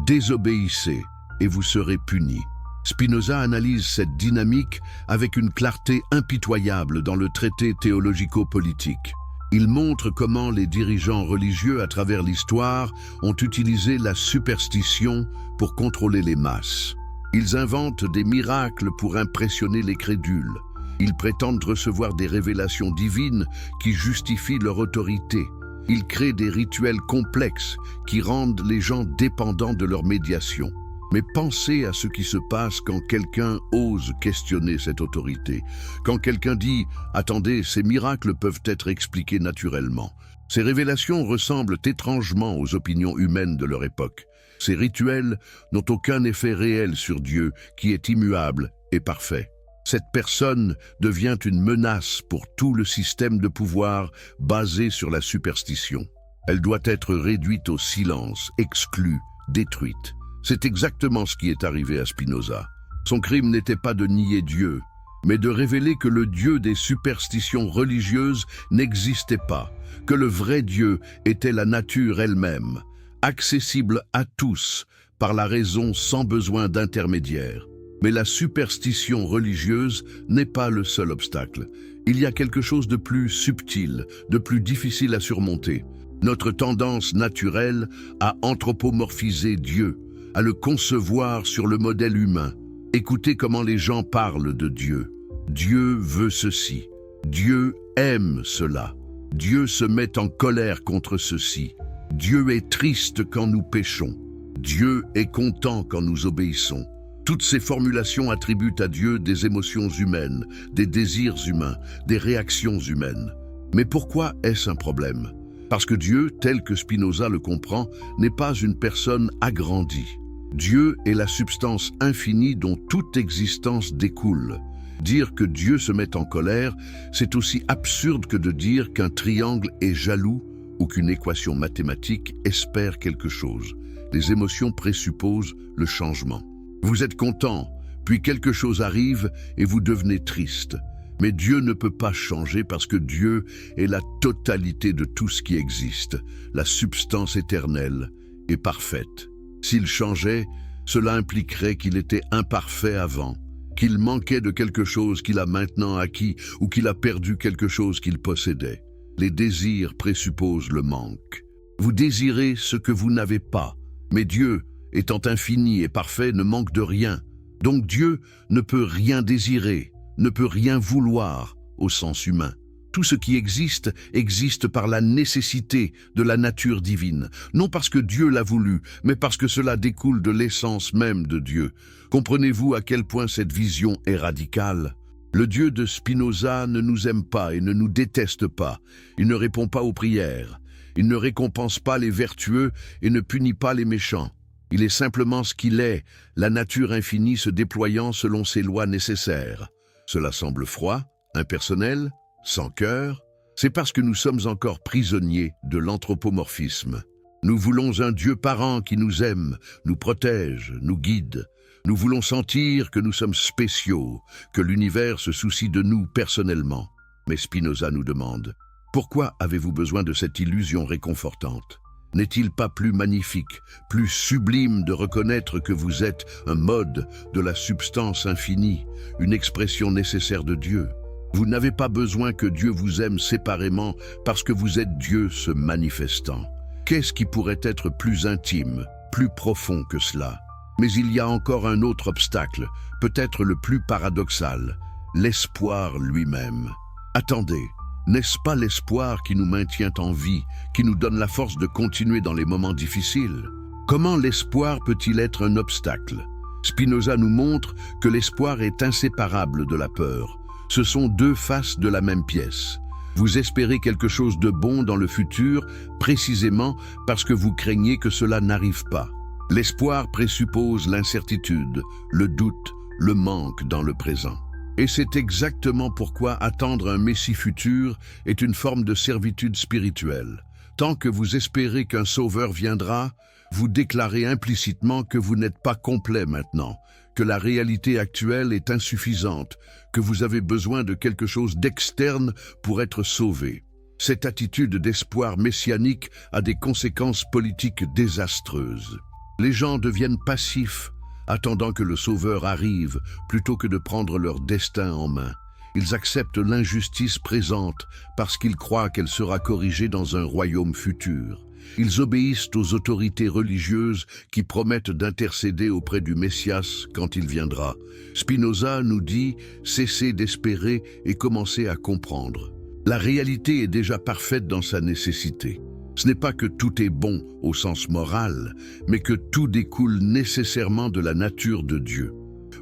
Désobéissez et vous serez punis. » Spinoza analyse cette dynamique avec une clarté impitoyable dans le traité théologico-politique. Il montre comment les dirigeants religieux à travers l'histoire ont utilisé la superstition pour contrôler les masses. Ils inventent des miracles pour impressionner les crédules. Ils prétendent recevoir des révélations divines qui justifient leur autorité. Ils créent des rituels complexes qui rendent les gens dépendants de leur médiation. Mais pensez à ce qui se passe quand quelqu'un ose questionner cette autorité. Quand quelqu'un dit « Attendez, ces miracles peuvent être expliqués naturellement ». Ces révélations ressemblent étrangement aux opinions humaines de leur époque. Ces rituels n'ont aucun effet réel sur Dieu, qui est immuable et parfait. Cette personne devient une menace pour tout le système de pouvoir basé sur la superstition. Elle doit être réduite au silence, exclue, détruite. C'est exactement ce qui est arrivé à Spinoza. Son crime n'était pas de nier Dieu, mais de révéler que le Dieu des superstitions religieuses n'existait pas, que le vrai Dieu était la nature elle-même, accessible à tous par la raison sans besoin d'intermédiaire. Mais la superstition religieuse n'est pas le seul obstacle. Il y a quelque chose de plus subtil, de plus difficile à surmonter. Notre tendance naturelle à anthropomorphiser Dieu, à le concevoir sur le modèle humain. Écoutez comment les gens parlent de Dieu. Dieu veut ceci. Dieu aime cela. Dieu se met en colère contre ceci. Dieu est triste quand nous péchons. Dieu est content quand nous obéissons. Toutes ces formulations attribuent à Dieu des émotions humaines, des désirs humains, des réactions humaines. Mais pourquoi est-ce un problème? Parce que Dieu, tel que Spinoza le comprend, n'est pas une personne agrandie. Dieu est la substance infinie dont toute existence découle. Dire que Dieu se met en colère, c'est aussi absurde que de dire qu'un triangle est jaloux ou qu'une équation mathématique espère quelque chose. Les émotions présupposent le changement. Vous êtes content, puis quelque chose arrive et vous devenez triste. Mais Dieu ne peut pas changer parce que Dieu est la totalité de tout ce qui existe, la substance éternelle et parfaite. S'il changeait, cela impliquerait qu'il était imparfait avant, qu'il manquait de quelque chose qu'il a maintenant acquis ou qu'il a perdu quelque chose qu'il possédait. Les désirs présupposent le manque. Vous désirez ce que vous n'avez pas, mais Dieu, étant infini et parfait, ne manque de rien. Donc Dieu ne peut rien désirer, ne peut rien vouloir au sens humain. Tout ce qui existe, existe par la nécessité de la nature divine, non parce que Dieu l'a voulu, mais parce que cela découle de l'essence même de Dieu. Comprenez-vous à quel point cette vision est radicale? Le Dieu de Spinoza ne nous aime pas et ne nous déteste pas. Il ne répond pas aux prières. Il ne récompense pas les vertueux et ne punit pas les méchants. Il est simplement ce qu'il est, la nature infinie se déployant selon ses lois nécessaires. Cela semble froid, impersonnel, sans cœur. C'est parce que nous sommes encore prisonniers de l'anthropomorphisme. Nous voulons un Dieu parent qui nous aime, nous protège, nous guide. Nous voulons sentir que nous sommes spéciaux, que l'univers se soucie de nous personnellement. Mais Spinoza nous demande, pourquoi avez-vous besoin de cette illusion réconfortante? N'est-il pas plus magnifique, plus sublime de reconnaître que vous êtes un mode de la substance infinie, une expression nécessaire de Dieu? Vous n'avez pas besoin que Dieu vous aime séparément parce que vous êtes Dieu se manifestant. Qu'est-ce qui pourrait être plus intime, plus profond que cela? Mais il y a encore un autre obstacle, peut-être le plus paradoxal, l'espoir lui-même. Attendez. N'est-ce pas l'espoir qui nous maintient en vie, qui nous donne la force de continuer dans les moments difficiles? Comment l'espoir peut-il être un obstacle? Spinoza nous montre que l'espoir est inséparable de la peur. Ce sont deux faces de la même pièce. Vous espérez quelque chose de bon dans le futur, précisément parce que vous craignez que cela n'arrive pas. L'espoir présuppose l'incertitude, le doute, le manque dans le présent. Et c'est exactement pourquoi attendre un Messie futur est une forme de servitude spirituelle. Tant que vous espérez qu'un sauveur viendra, vous déclarez implicitement que vous n'êtes pas complet maintenant, que la réalité actuelle est insuffisante, que vous avez besoin de quelque chose d'externe pour être sauvé. Cette attitude d'espoir messianique a des conséquences politiques désastreuses. Les gens deviennent passifs, attendant que le Sauveur arrive, plutôt que de prendre leur destin en main. Ils acceptent l'injustice présente parce qu'ils croient qu'elle sera corrigée dans un royaume futur. Ils obéissent aux autorités religieuses qui promettent d'intercéder auprès du Messias quand il viendra. Spinoza nous dit « cessez d'espérer et commencez à comprendre ». La réalité est déjà parfaite dans sa nécessité. Ce n'est pas que tout est bon au sens moral, mais que tout découle nécessairement de la nature de Dieu.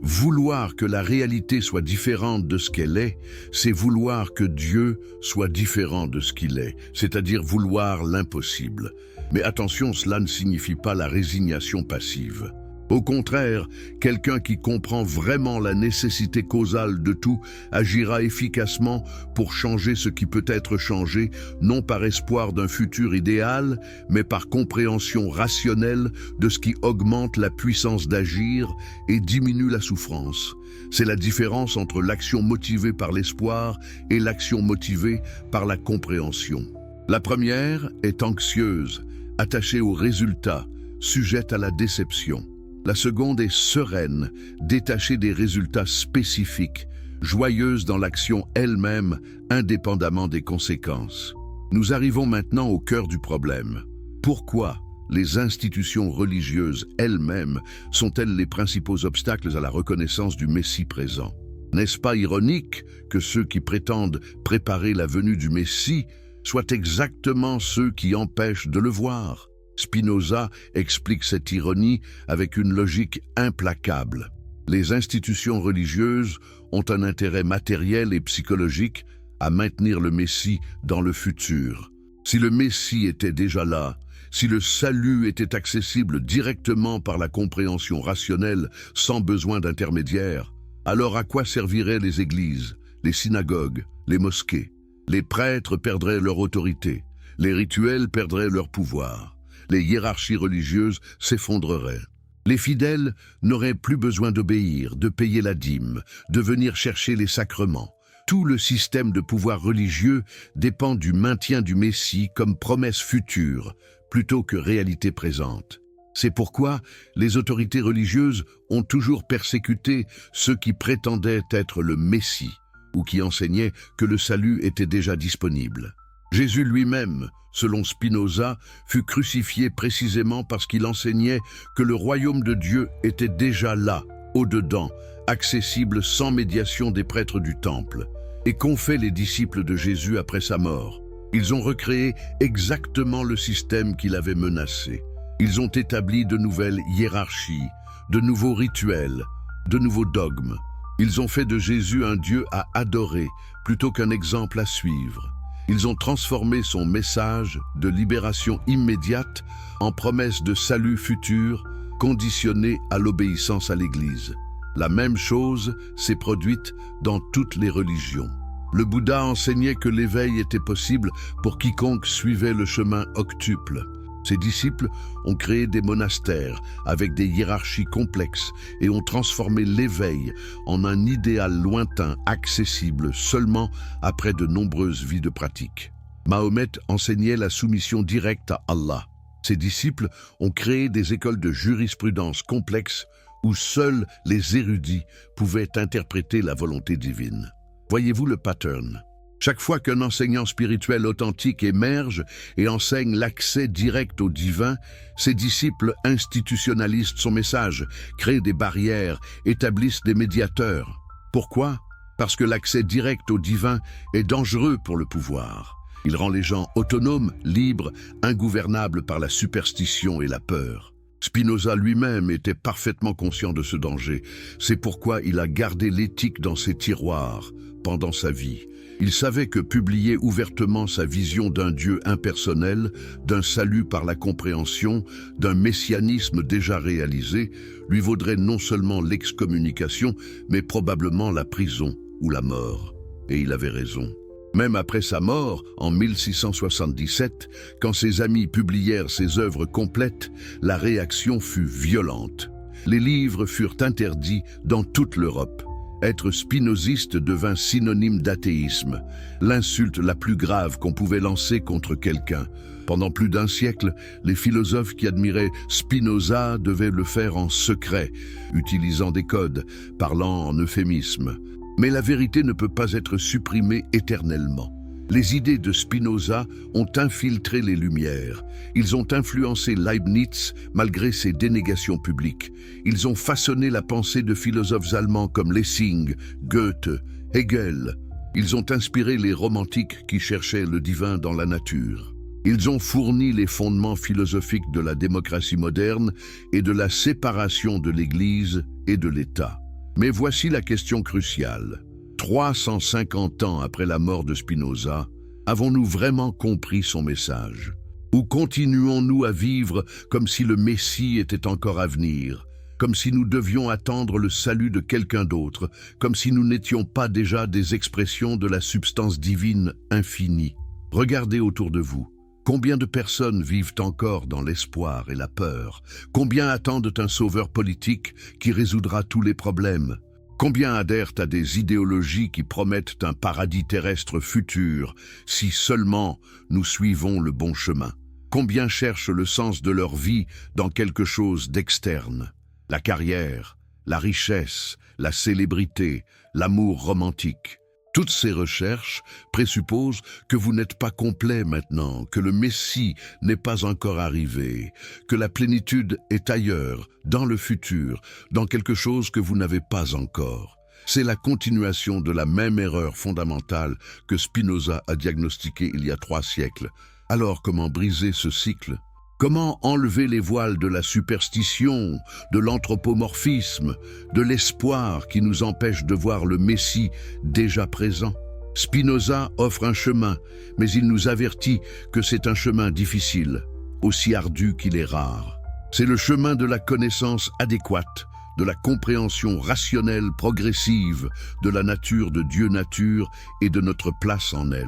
Vouloir que la réalité soit différente de ce qu'elle est, c'est vouloir que Dieu soit différent de ce qu'il est, c'est-à-dire vouloir l'impossible. Mais attention, cela ne signifie pas la résignation passive. Au contraire, quelqu'un qui comprend vraiment la nécessité causale de tout agira efficacement pour changer ce qui peut être changé, non par espoir d'un futur idéal, mais par compréhension rationnelle de ce qui augmente la puissance d'agir et diminue la souffrance. C'est la différence entre l'action motivée par l'espoir et l'action motivée par la compréhension. La première est anxieuse, attachée aux résultats, sujette à la déception. La seconde est sereine, détachée des résultats spécifiques, joyeuse dans l'action elle-même, indépendamment des conséquences. Nous arrivons maintenant au cœur du problème. Pourquoi les institutions religieuses elles-mêmes sont-elles les principaux obstacles à la reconnaissance du Messie présent? N'est-ce pas ironique que ceux qui prétendent préparer la venue du Messie soient exactement ceux qui empêchent de le voir? Spinoza explique cette ironie avec une logique implacable. Les institutions religieuses ont un intérêt matériel et psychologique à maintenir le Messie dans le futur. Si le Messie était déjà là, si le salut était accessible directement par la compréhension rationnelle sans besoin d'intermédiaire, alors à quoi serviraient les églises, les synagogues, les mosquées? Les prêtres perdraient leur autorité, les rituels perdraient leur pouvoir, les hiérarchies religieuses s'effondreraient. Les fidèles n'auraient plus besoin d'obéir, de payer la dîme, de venir chercher les sacrements. Tout le système de pouvoir religieux dépend du maintien du Messie comme promesse future, plutôt que réalité présente. C'est pourquoi les autorités religieuses ont toujours persécuté ceux qui prétendaient être le Messie, ou qui enseignaient que le salut était déjà disponible. Jésus lui-même, selon Spinoza, fut crucifié précisément parce qu'il enseignait que le royaume de Dieu était déjà là, au-dedans, accessible sans médiation des prêtres du temple. Et qu'ont fait les disciples de Jésus après sa mort? Ils ont recréé exactement le système qu'il avait menacé. Ils ont établi de nouvelles hiérarchies, de nouveaux rituels, de nouveaux dogmes. Ils ont fait de Jésus un Dieu à adorer plutôt qu'un exemple à suivre. Ils ont transformé son message de libération immédiate en promesse de salut futur conditionné à l'obéissance à l'Église. La même chose s'est produite dans toutes les religions. Le Bouddha enseignait que l'éveil était possible pour quiconque suivait le chemin octuple. Ses disciples ont créé des monastères avec des hiérarchies complexes et ont transformé l'éveil en un idéal lointain, accessible seulement après de nombreuses vies de pratique. Mahomet enseignait la soumission directe à Allah. Ses disciples ont créé des écoles de jurisprudence complexes où seuls les érudits pouvaient interpréter la volonté divine. Voyez-vous le pattern? Chaque fois qu'un enseignant spirituel authentique émerge et enseigne l'accès direct au divin, ses disciples institutionnalisent son message, créent des barrières, établissent des médiateurs. Pourquoi? Parce que l'accès direct au divin est dangereux pour le pouvoir. Il rend les gens autonomes, libres, ingouvernables par la superstition et la peur. Spinoza lui-même était parfaitement conscient de ce danger. C'est pourquoi il a gardé l'éthique dans ses tiroirs pendant sa vie. Il savait que publier ouvertement sa vision d'un Dieu impersonnel, d'un salut par la compréhension, d'un messianisme déjà réalisé, lui vaudrait non seulement l'excommunication, mais probablement la prison ou la mort. Et il avait raison. Même après sa mort, en 1677, quand ses amis publièrent ses œuvres complètes, la réaction fut violente. Les livres furent interdits dans toute l'Europe. Être spinoziste devint synonyme d'athéisme, l'insulte la plus grave qu'on pouvait lancer contre quelqu'un. Pendant plus d'un siècle, les philosophes qui admiraient Spinoza devaient le faire en secret, utilisant des codes, parlant en euphémisme. Mais la vérité ne peut pas être supprimée éternellement. Les idées de Spinoza ont infiltré les Lumières. Ils ont influencé Leibniz malgré ses dénégations publiques. Ils ont façonné la pensée de philosophes allemands comme Lessing, Goethe, Hegel. Ils ont inspiré les romantiques qui cherchaient le divin dans la nature. Ils ont fourni les fondements philosophiques de la démocratie moderne et de la séparation de l'Église et de l'État. Mais voici la question cruciale. 350 ans après la mort de Spinoza, avons-nous vraiment compris son message? Ou continuons-nous à vivre comme si le Messie était encore à venir, comme si nous devions attendre le salut de quelqu'un d'autre, comme si nous n'étions pas déjà des expressions de la substance divine infinie? Regardez autour de vous. Combien de personnes vivent encore dans l'espoir et la peur? Combien attendent un sauveur politique qui résoudra tous les problèmes? Combien adhèrent à des idéologies qui promettent un paradis terrestre futur si seulement nous suivons le bon chemin? Combien cherchent le sens de leur vie dans quelque chose d'externe? La carrière, la richesse, la célébrité, l'amour romantique. Toutes ces recherches présupposent que vous n'êtes pas complet maintenant, que le Messie n'est pas encore arrivé, que la plénitude est ailleurs, dans le futur, dans quelque chose que vous n'avez pas encore. C'est la continuation de la même erreur fondamentale que Spinoza a diagnostiquée il y a 3 siècles. Alors comment briser ce cycle ? Comment enlever les voiles de la superstition, de l'anthropomorphisme, de l'espoir qui nous empêche de voir le Messie déjà présent? Spinoza offre un chemin, mais il nous avertit que c'est un chemin difficile, aussi ardu qu'il est rare. C'est le chemin de la connaissance adéquate, de la compréhension rationnelle progressive de la nature de Dieu nature et de notre place en elle.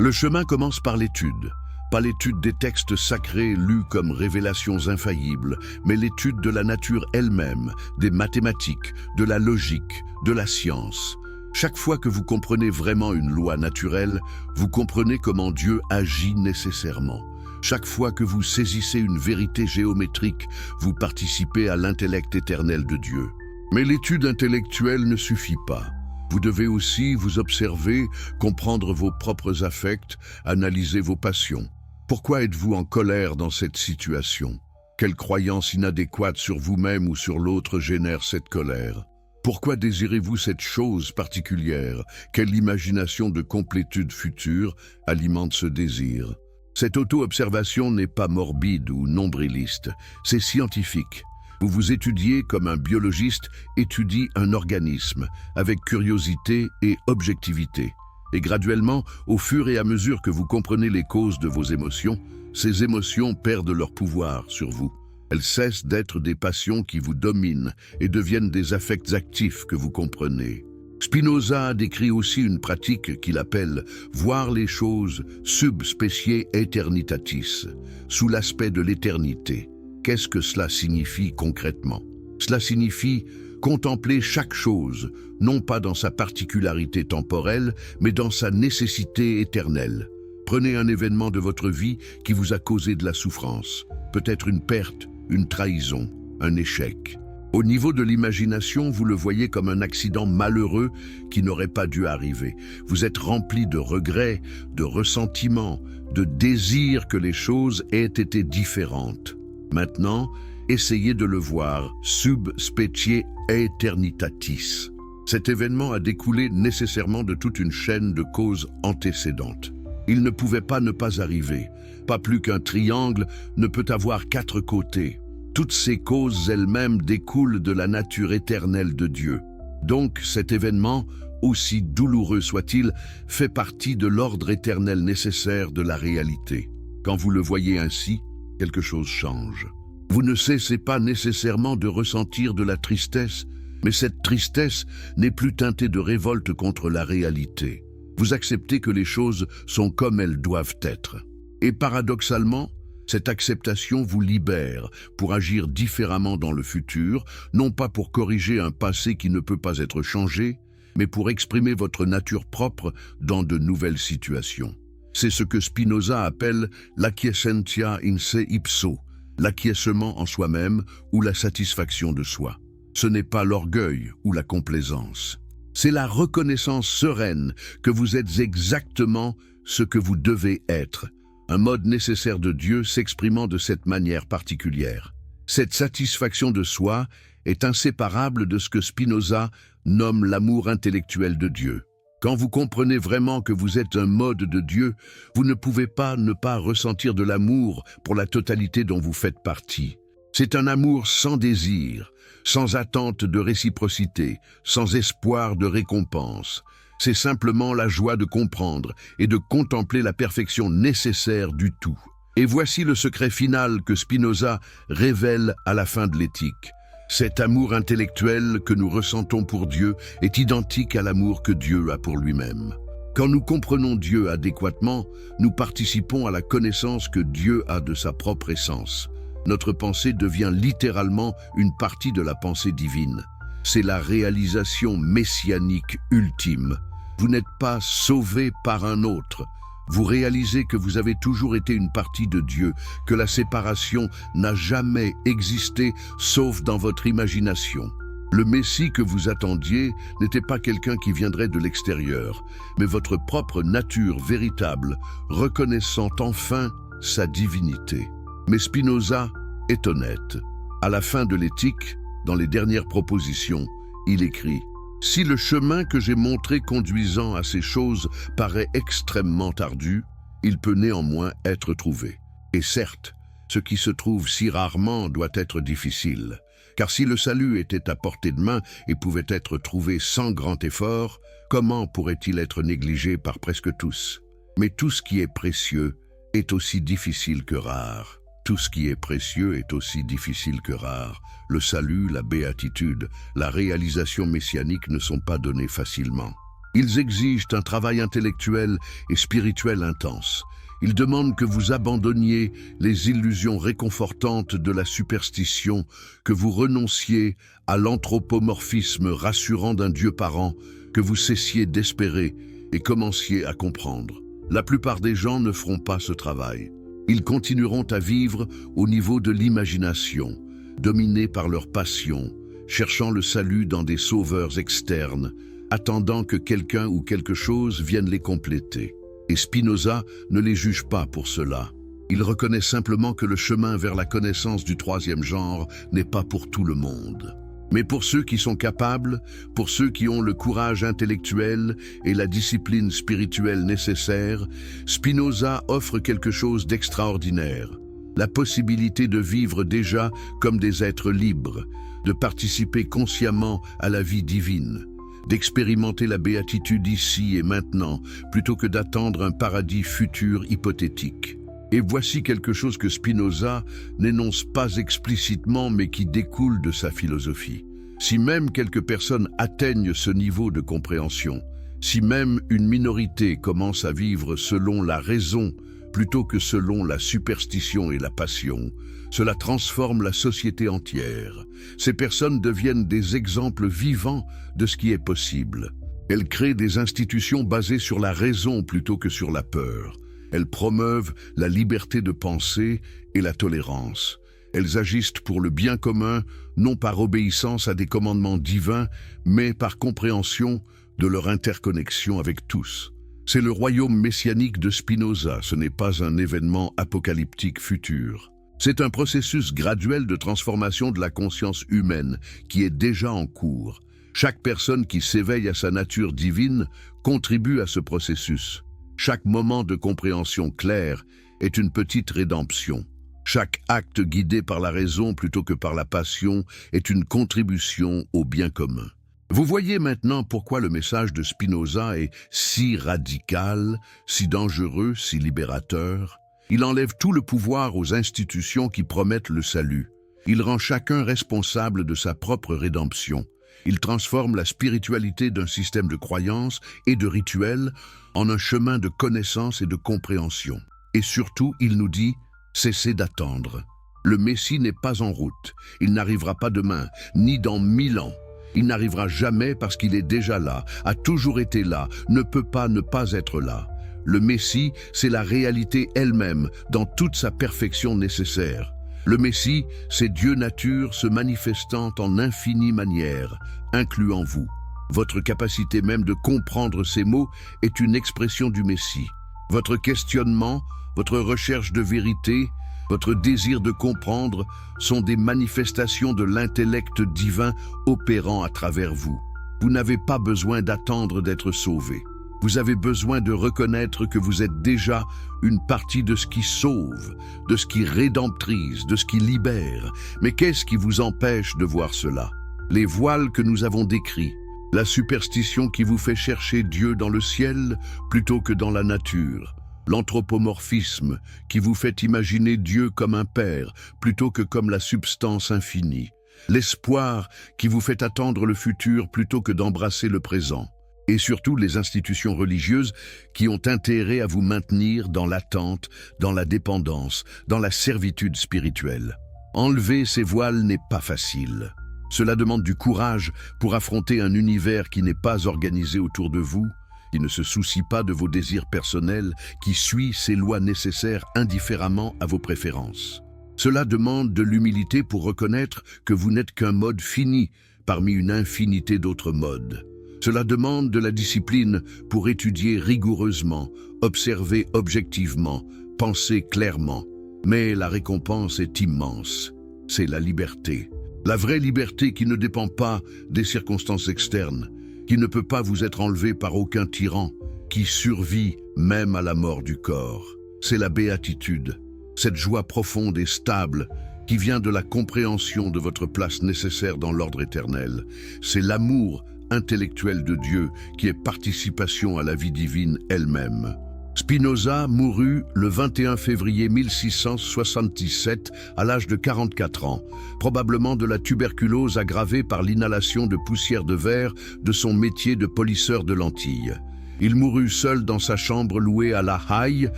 Le chemin commence par l'étude. Pas l'étude des textes sacrés lus comme révélations infaillibles, mais l'étude de la nature elle-même, des mathématiques, de la logique, de la science. Chaque fois que vous comprenez vraiment une loi naturelle, vous comprenez comment Dieu agit nécessairement. Chaque fois que vous saisissez une vérité géométrique, vous participez à l'intellect éternel de Dieu. Mais l'étude intellectuelle ne suffit pas. Vous devez aussi vous observer, comprendre vos propres affects, analyser vos passions. Pourquoi êtes-vous en colère dans cette situation? Quelle croyance inadéquate sur vous-même ou sur l'autre génère cette colère? Pourquoi désirez-vous cette chose particulière? Quelle imagination de complétude future alimente ce désir? Cette auto-observation n'est pas morbide ou nombriliste, c'est scientifique. Vous vous étudiez comme un biologiste étudie un organisme, avec curiosité et objectivité. Et graduellement, au fur et à mesure que vous comprenez les causes de vos émotions, ces émotions perdent leur pouvoir sur vous. Elles cessent d'être des passions qui vous dominent et deviennent des affects actifs que vous comprenez. Spinoza décrit aussi une pratique qu'il appelle « voir les choses sub specie aeternitatis », sous l'aspect de l'éternité. Qu'est-ce que cela signifie concrètement? Cela signifie contempler chaque chose, non pas dans sa particularité temporelle, mais dans sa nécessité éternelle. Prenez un événement de votre vie qui vous a causé de la souffrance, peut-être une perte, une trahison, un échec. Au niveau de l'imagination, vous le voyez comme un accident malheureux qui n'aurait pas dû arriver. Vous êtes rempli de regrets, de ressentiments, de désirs que les choses aient été différentes. Maintenant, essayez de le voir sub specie aeternitatis. Cet événement a découlé nécessairement de toute une chaîne de causes antécédentes. Il ne pouvait pas ne pas arriver. Pas plus qu'un triangle ne peut avoir 4 côtés. Toutes ces causes elles-mêmes découlent de la nature éternelle de Dieu. Donc cet événement, aussi douloureux soit-il, fait partie de l'ordre éternel nécessaire de la réalité. Quand vous le voyez ainsi, quelque chose change. Vous ne cessez pas nécessairement de ressentir de la tristesse, mais cette tristesse n'est plus teintée de révolte contre la réalité. Vous acceptez que les choses sont comme elles doivent être. Et paradoxalement, cette acceptation vous libère pour agir différemment dans le futur, non pas pour corriger un passé qui ne peut pas être changé, mais pour exprimer votre nature propre dans de nouvelles situations. C'est ce que Spinoza appelle l'acquiescentia in se ipso, l'acquiescement en soi-même ou la satisfaction de soi. Ce n'est pas l'orgueil ou la complaisance. C'est la reconnaissance sereine que vous êtes exactement ce que vous devez être, un mode nécessaire de Dieu s'exprimant de cette manière particulière. Cette satisfaction de soi est inséparable de ce que Spinoza nomme l'amour intellectuel de Dieu. Quand vous comprenez vraiment que vous êtes un mode de Dieu, vous ne pouvez pas ne pas ressentir de l'amour pour la totalité dont vous faites partie. C'est un amour sans désir, sans attente de réciprocité, sans espoir de récompense. C'est simplement la joie de comprendre et de contempler la perfection nécessaire du tout. Et voici le secret final que Spinoza révèle à la fin de l'éthique. Cet amour intellectuel que nous ressentons pour Dieu est identique à l'amour que Dieu a pour lui-même. Quand nous comprenons Dieu adéquatement, nous participons à la connaissance que Dieu a de sa propre essence. Notre pensée devient littéralement une partie de la pensée divine. C'est la réalisation messianique ultime. Vous n'êtes pas sauvé par un autre. Vous réalisez que vous avez toujours été une partie de Dieu, que la séparation n'a jamais existé sauf dans votre imagination. Le Messie que vous attendiez n'était pas quelqu'un qui viendrait de l'extérieur, mais votre propre nature véritable, reconnaissant enfin sa divinité. Mais Spinoza est honnête. À la fin de l'éthique, dans les dernières propositions, il écrit « Si le chemin que j'ai montré conduisant à ces choses paraît extrêmement ardu, il peut néanmoins être trouvé. Et certes, ce qui se trouve si rarement doit être difficile. Car si le salut était à portée de main et pouvait être trouvé sans grand effort, comment pourrait-il être négligé par presque tous? Mais tout ce qui est précieux est aussi difficile que rare. Tout ce qui est précieux est aussi difficile que rare. Le salut, la béatitude, la réalisation messianique ne sont pas donnés facilement. Ils exigent un travail intellectuel et spirituel intense. Ils demandent que vous abandonniez les illusions réconfortantes de la superstition, que vous renonciez à l'anthropomorphisme rassurant d'un Dieu parent, que vous cessiez d'espérer et commenciez à comprendre. La plupart des gens ne feront pas ce travail. Ils continueront à vivre au niveau de l'imagination, dominés par leur passion, cherchant le salut dans des sauveurs externes, attendant que quelqu'un ou quelque chose vienne les compléter. Et Spinoza ne les juge pas pour cela. Il reconnaît simplement que le chemin vers la connaissance du troisième genre n'est pas pour tout le monde. Mais pour ceux qui sont capables, pour ceux qui ont le courage intellectuel et la discipline spirituelle nécessaires, Spinoza offre quelque chose d'extraordinaire. La possibilité de vivre déjà comme des êtres libres, de participer consciemment à la vie divine, d'expérimenter la béatitude ici et maintenant, plutôt que d'attendre un paradis futur hypothétique. Et voici quelque chose que Spinoza n'énonce pas explicitement, mais qui découle de sa philosophie. Si même quelques personnes atteignent ce niveau de compréhension, si même une minorité commence à vivre selon la raison plutôt que selon la superstition et la passion, cela transforme la société entière. Ces personnes deviennent des exemples vivants de ce qui est possible. Elles créent des institutions basées sur la raison plutôt que sur la peur. Elles promeuvent la liberté de penser et la tolérance. Elles agissent pour le bien commun, non par obéissance à des commandements divins, mais par compréhension de leur interconnexion avec tous. C'est le royaume messianique de Spinoza, ce n'est pas un événement apocalyptique futur. C'est un processus graduel de transformation de la conscience humaine qui est déjà en cours. Chaque personne qui s'éveille à sa nature divine contribue à ce processus. Chaque moment de compréhension claire est une petite rédemption. Chaque acte guidé par la raison plutôt que par la passion est une contribution au bien commun. Vous voyez maintenant pourquoi le message de Spinoza est si radical, si dangereux, si libérateur. Il enlève tout le pouvoir aux institutions qui promettent le salut. Il rend chacun responsable de sa propre rédemption. Il transforme la spiritualité d'un système de croyances et de rituels en un chemin de connaissance et de compréhension. Et surtout, il nous dit « cessez d'attendre ». Le Messie n'est pas en route. Il n'arrivera pas demain, ni dans 1000 ans. Il n'arrivera jamais parce qu'il est déjà là, a toujours été là, ne peut pas ne pas être là. Le Messie, c'est la réalité elle-même, dans toute sa perfection nécessaire. Le Messie, c'est Dieu nature se manifestant en infinie manière, incluant vous. Votre capacité même de comprendre ces mots est une expression du Messie. Votre questionnement, votre recherche de vérité, votre désir de comprendre sont des manifestations de l'intellect divin opérant à travers vous. Vous n'avez pas besoin d'attendre d'être sauvé. Vous avez besoin de reconnaître que vous êtes déjà une partie de ce qui sauve, de ce qui rédemptrise, de ce qui libère. Mais qu'est-ce qui vous empêche de voir cela? Les voiles que nous avons décrits, la superstition qui vous fait chercher Dieu dans le ciel plutôt que dans la nature, l'anthropomorphisme qui vous fait imaginer Dieu comme un père plutôt que comme la substance infinie, l'espoir qui vous fait attendre le futur plutôt que d'embrasser le présent, et surtout les institutions religieuses qui ont intérêt à vous maintenir dans l'attente, dans la dépendance, dans la servitude spirituelle. Enlever ces voiles n'est pas facile. Cela demande du courage pour affronter un univers qui n'est pas organisé autour de vous, qui ne se soucie pas de vos désirs personnels, qui suit ses lois nécessaires indifféremment à vos préférences. Cela demande de l'humilité pour reconnaître que vous n'êtes qu'un mode fini, parmi une infinité d'autres modes. Cela demande de la discipline pour étudier rigoureusement, observer objectivement, penser clairement. Mais la récompense est immense. C'est la liberté. La vraie liberté qui ne dépend pas des circonstances externes, qui ne peut pas vous être enlevée par aucun tyran, qui survit même à la mort du corps. C'est la béatitude, cette joie profonde et stable qui vient de la compréhension de votre place nécessaire dans l'ordre éternel. C'est l'amour intellectuel de Dieu qui est participation à la vie divine elle-même. Spinoza mourut le 21 février 1677 à l'âge de 44 ans, probablement de la tuberculose aggravée par l'inhalation de poussière de verre de son métier de polisseur de lentilles. Il mourut seul dans sa chambre louée à La Haye,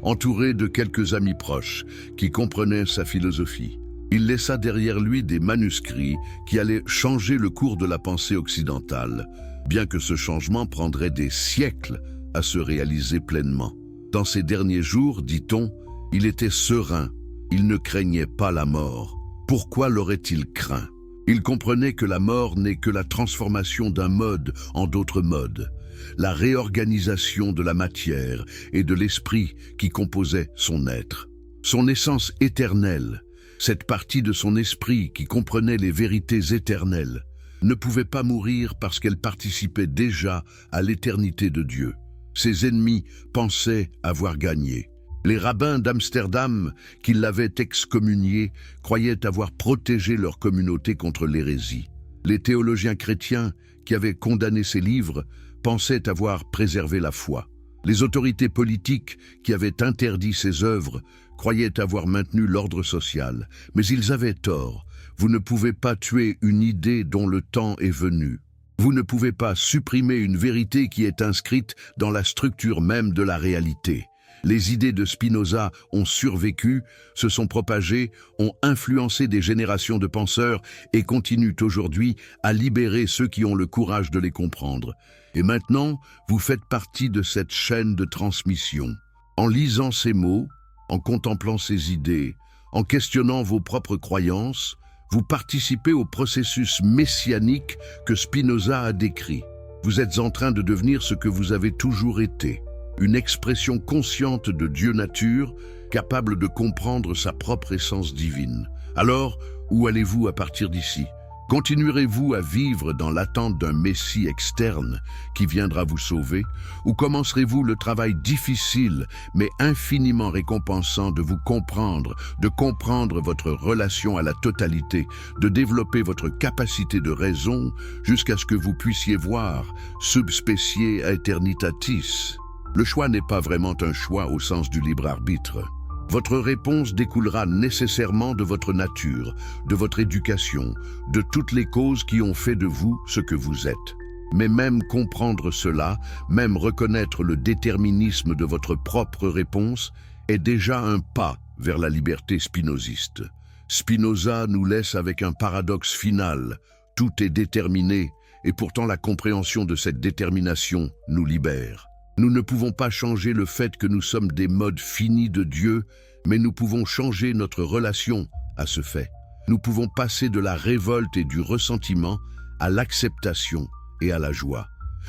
entouré de quelques amis proches qui comprenaient sa philosophie. Il laissa derrière lui des manuscrits qui allaient changer le cours de la pensée occidentale, bien que ce changement prendrait des siècles à se réaliser pleinement. Dans ces derniers jours, dit-on, il était serein, il ne craignait pas la mort. Pourquoi l'aurait-il craint? Il comprenait que la mort n'est que la transformation d'un mode en d'autres modes, la réorganisation de la matière et de l'esprit qui composait son être. Son essence éternelle, cette partie de son esprit qui comprenait les vérités éternelles, ne pouvait pas mourir parce qu'elle participait déjà à l'éternité de Dieu. Ses ennemis pensaient avoir gagné. Les rabbins d'Amsterdam, qui l'avaient excommunié, croyaient avoir protégé leur communauté contre l'hérésie. Les théologiens chrétiens, qui avaient condamné ses livres, pensaient avoir préservé la foi. Les autorités politiques, qui avaient interdit ses œuvres, croyaient avoir maintenu l'ordre social. Mais ils avaient tort. Vous ne pouvez pas tuer une idée dont le temps est venu. Vous ne pouvez pas supprimer une vérité qui est inscrite dans la structure même de la réalité. Les idées de Spinoza ont survécu, se sont propagées, ont influencé des générations de penseurs et continuent aujourd'hui à libérer ceux qui ont le courage de les comprendre. Et maintenant, vous faites partie de cette chaîne de transmission. En lisant ces mots, en contemplant ces idées, en questionnant vos propres croyances, vous participez au processus messianique que Spinoza a décrit. Vous êtes en train de devenir ce que vous avez toujours été, une expression consciente de Dieu nature, capable de comprendre sa propre essence divine. Alors, où allez-vous à partir d'ici? Continuerez-vous à vivre dans l'attente d'un Messie externe qui viendra vous sauver, ou commencerez-vous le travail difficile mais infiniment récompensant de vous comprendre, de comprendre votre relation à la totalité, de développer votre capacité de raison jusqu'à ce que vous puissiez voir subspecie aeternitatis? Le choix n'est pas vraiment un choix au sens du libre arbitre. Votre réponse découlera nécessairement de votre nature, de votre éducation, de toutes les causes qui ont fait de vous ce que vous êtes. Mais même comprendre cela, même reconnaître le déterminisme de votre propre réponse, est déjà un pas vers la liberté spinoziste. Spinoza nous laisse avec un paradoxe final. Tout est déterminé, et pourtant la compréhension de cette détermination nous libère. Nous ne pouvons pas changer le fait que nous sommes des modes finis de Dieu, mais nous pouvons changer notre relation à ce fait. Nous pouvons passer de la révolte et du ressentiment à l'acceptation et à la joie.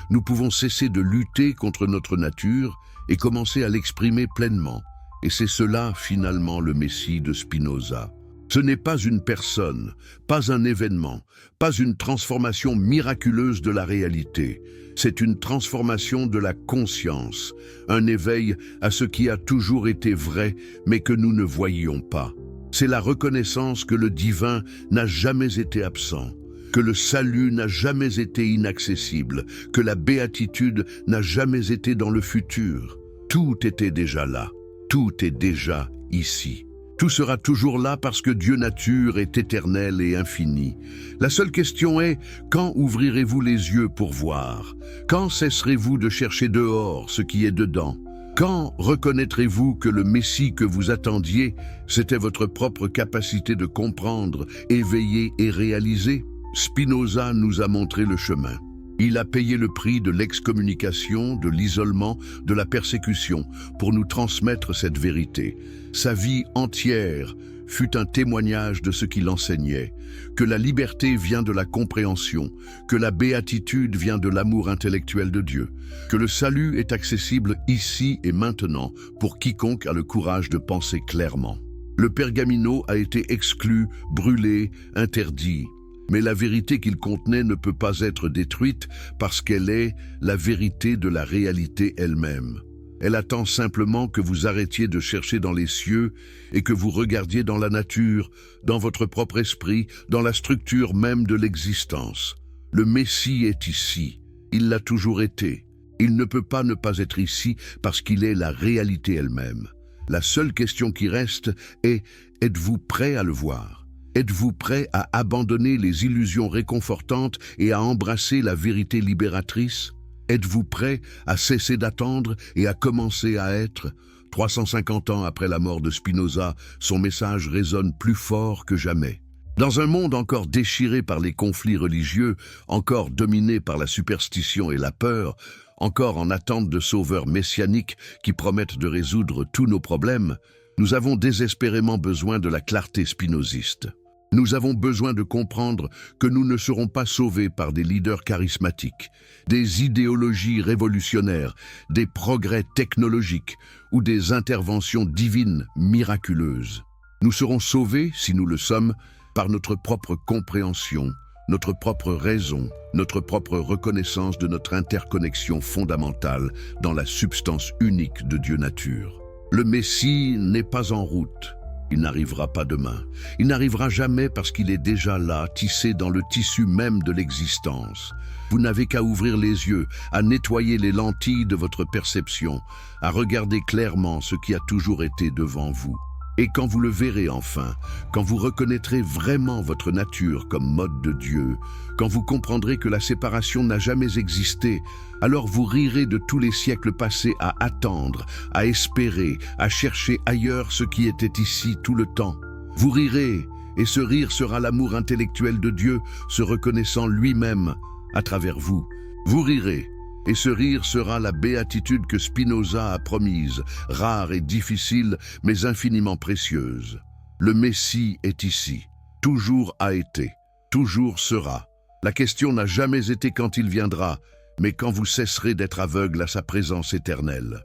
Nous pouvons cesser de lutter contre notre nature et commencer à l'exprimer pleinement. Et c'est cela, finalement, le Messie de Spinoza. Ce n'est pas une personne, pas un événement, pas une transformation miraculeuse de la réalité. C'est une transformation de la conscience, un éveil à ce qui a toujours été vrai, mais que nous ne voyions pas. C'est la reconnaissance que le divin n'a jamais été absent, que le salut n'a jamais été inaccessible, que la béatitude n'a jamais été dans le futur. Tout était déjà là, tout est déjà ici. Tout sera toujours là parce que Dieu nature est éternel et infini. La seule question est, quand ouvrirez-vous les yeux pour voir? Quand cesserez-vous de chercher dehors ce qui est dedans? Quand reconnaîtrez-vous que le Messie que vous attendiez, c'était votre propre capacité de comprendre, éveiller et réaliser? Spinoza nous a montré le chemin. Il a payé le prix de l'excommunication, de l'isolement, de la persécution pour nous transmettre cette vérité. Sa vie entière fut un témoignage de ce qu'il enseignait, que la liberté vient de la compréhension, que la béatitude vient de l'amour intellectuel de Dieu, que le salut est accessible ici et maintenant pour quiconque a le courage de penser clairement. Le pergamino a été exclu, brûlé, interdit. Mais la vérité qu'il contenait ne peut pas être détruite parce qu'elle est la vérité de la réalité elle-même. Elle attend simplement que vous arrêtiez de chercher dans les cieux et que vous regardiez dans la nature, dans votre propre esprit, dans la structure même de l'existence. Le Messie est ici. Il l'a toujours été. Il ne peut pas ne pas être ici parce qu'il est la réalité elle-même. La seule question qui reste est, êtes-vous prêt à le voir ? Êtes-vous prêt à abandonner les illusions réconfortantes et à embrasser la vérité libératrice ? Êtes-vous prêt à cesser d'attendre et à commencer à être ? 350 ans après la mort de Spinoza, son message résonne plus fort que jamais. Dans un monde encore déchiré par les conflits religieux, encore dominé par la superstition et la peur, encore en attente de sauveurs messianiques qui promettent de résoudre tous nos problèmes, nous avons désespérément besoin de la clarté spinoziste. Nous avons besoin de comprendre que nous ne serons pas sauvés par des leaders charismatiques, des idéologies révolutionnaires, des progrès technologiques ou des interventions divines miraculeuses. Nous serons sauvés, si nous le sommes, par notre propre compréhension, notre propre raison, notre propre reconnaissance de notre interconnexion fondamentale dans la substance unique de Dieu nature. Le Messie n'est pas en route. Il n'arrivera pas demain. Il n'arrivera jamais parce qu'il est déjà là, tissé dans le tissu même de l'existence. Vous n'avez qu'à ouvrir les yeux, à nettoyer les lentilles de votre perception, à regarder clairement ce qui a toujours été devant vous. Et quand vous le verrez enfin, quand vous reconnaîtrez vraiment votre nature comme mode de Dieu, quand vous comprendrez que la séparation n'a jamais existé, alors vous rirez de tous les siècles passés à attendre, à espérer, à chercher ailleurs ce qui était ici tout le temps. Vous rirez, et ce rire sera l'amour intellectuel de Dieu, se reconnaissant lui-même à travers vous. Vous rirez, et ce rire sera la béatitude que Spinoza a promise, rare et difficile, mais infiniment précieuse. Le Messie est ici, toujours a été, toujours sera. La question n'a jamais été quand il viendra, mais quand vous cesserez d'être aveugle à sa présence éternelle.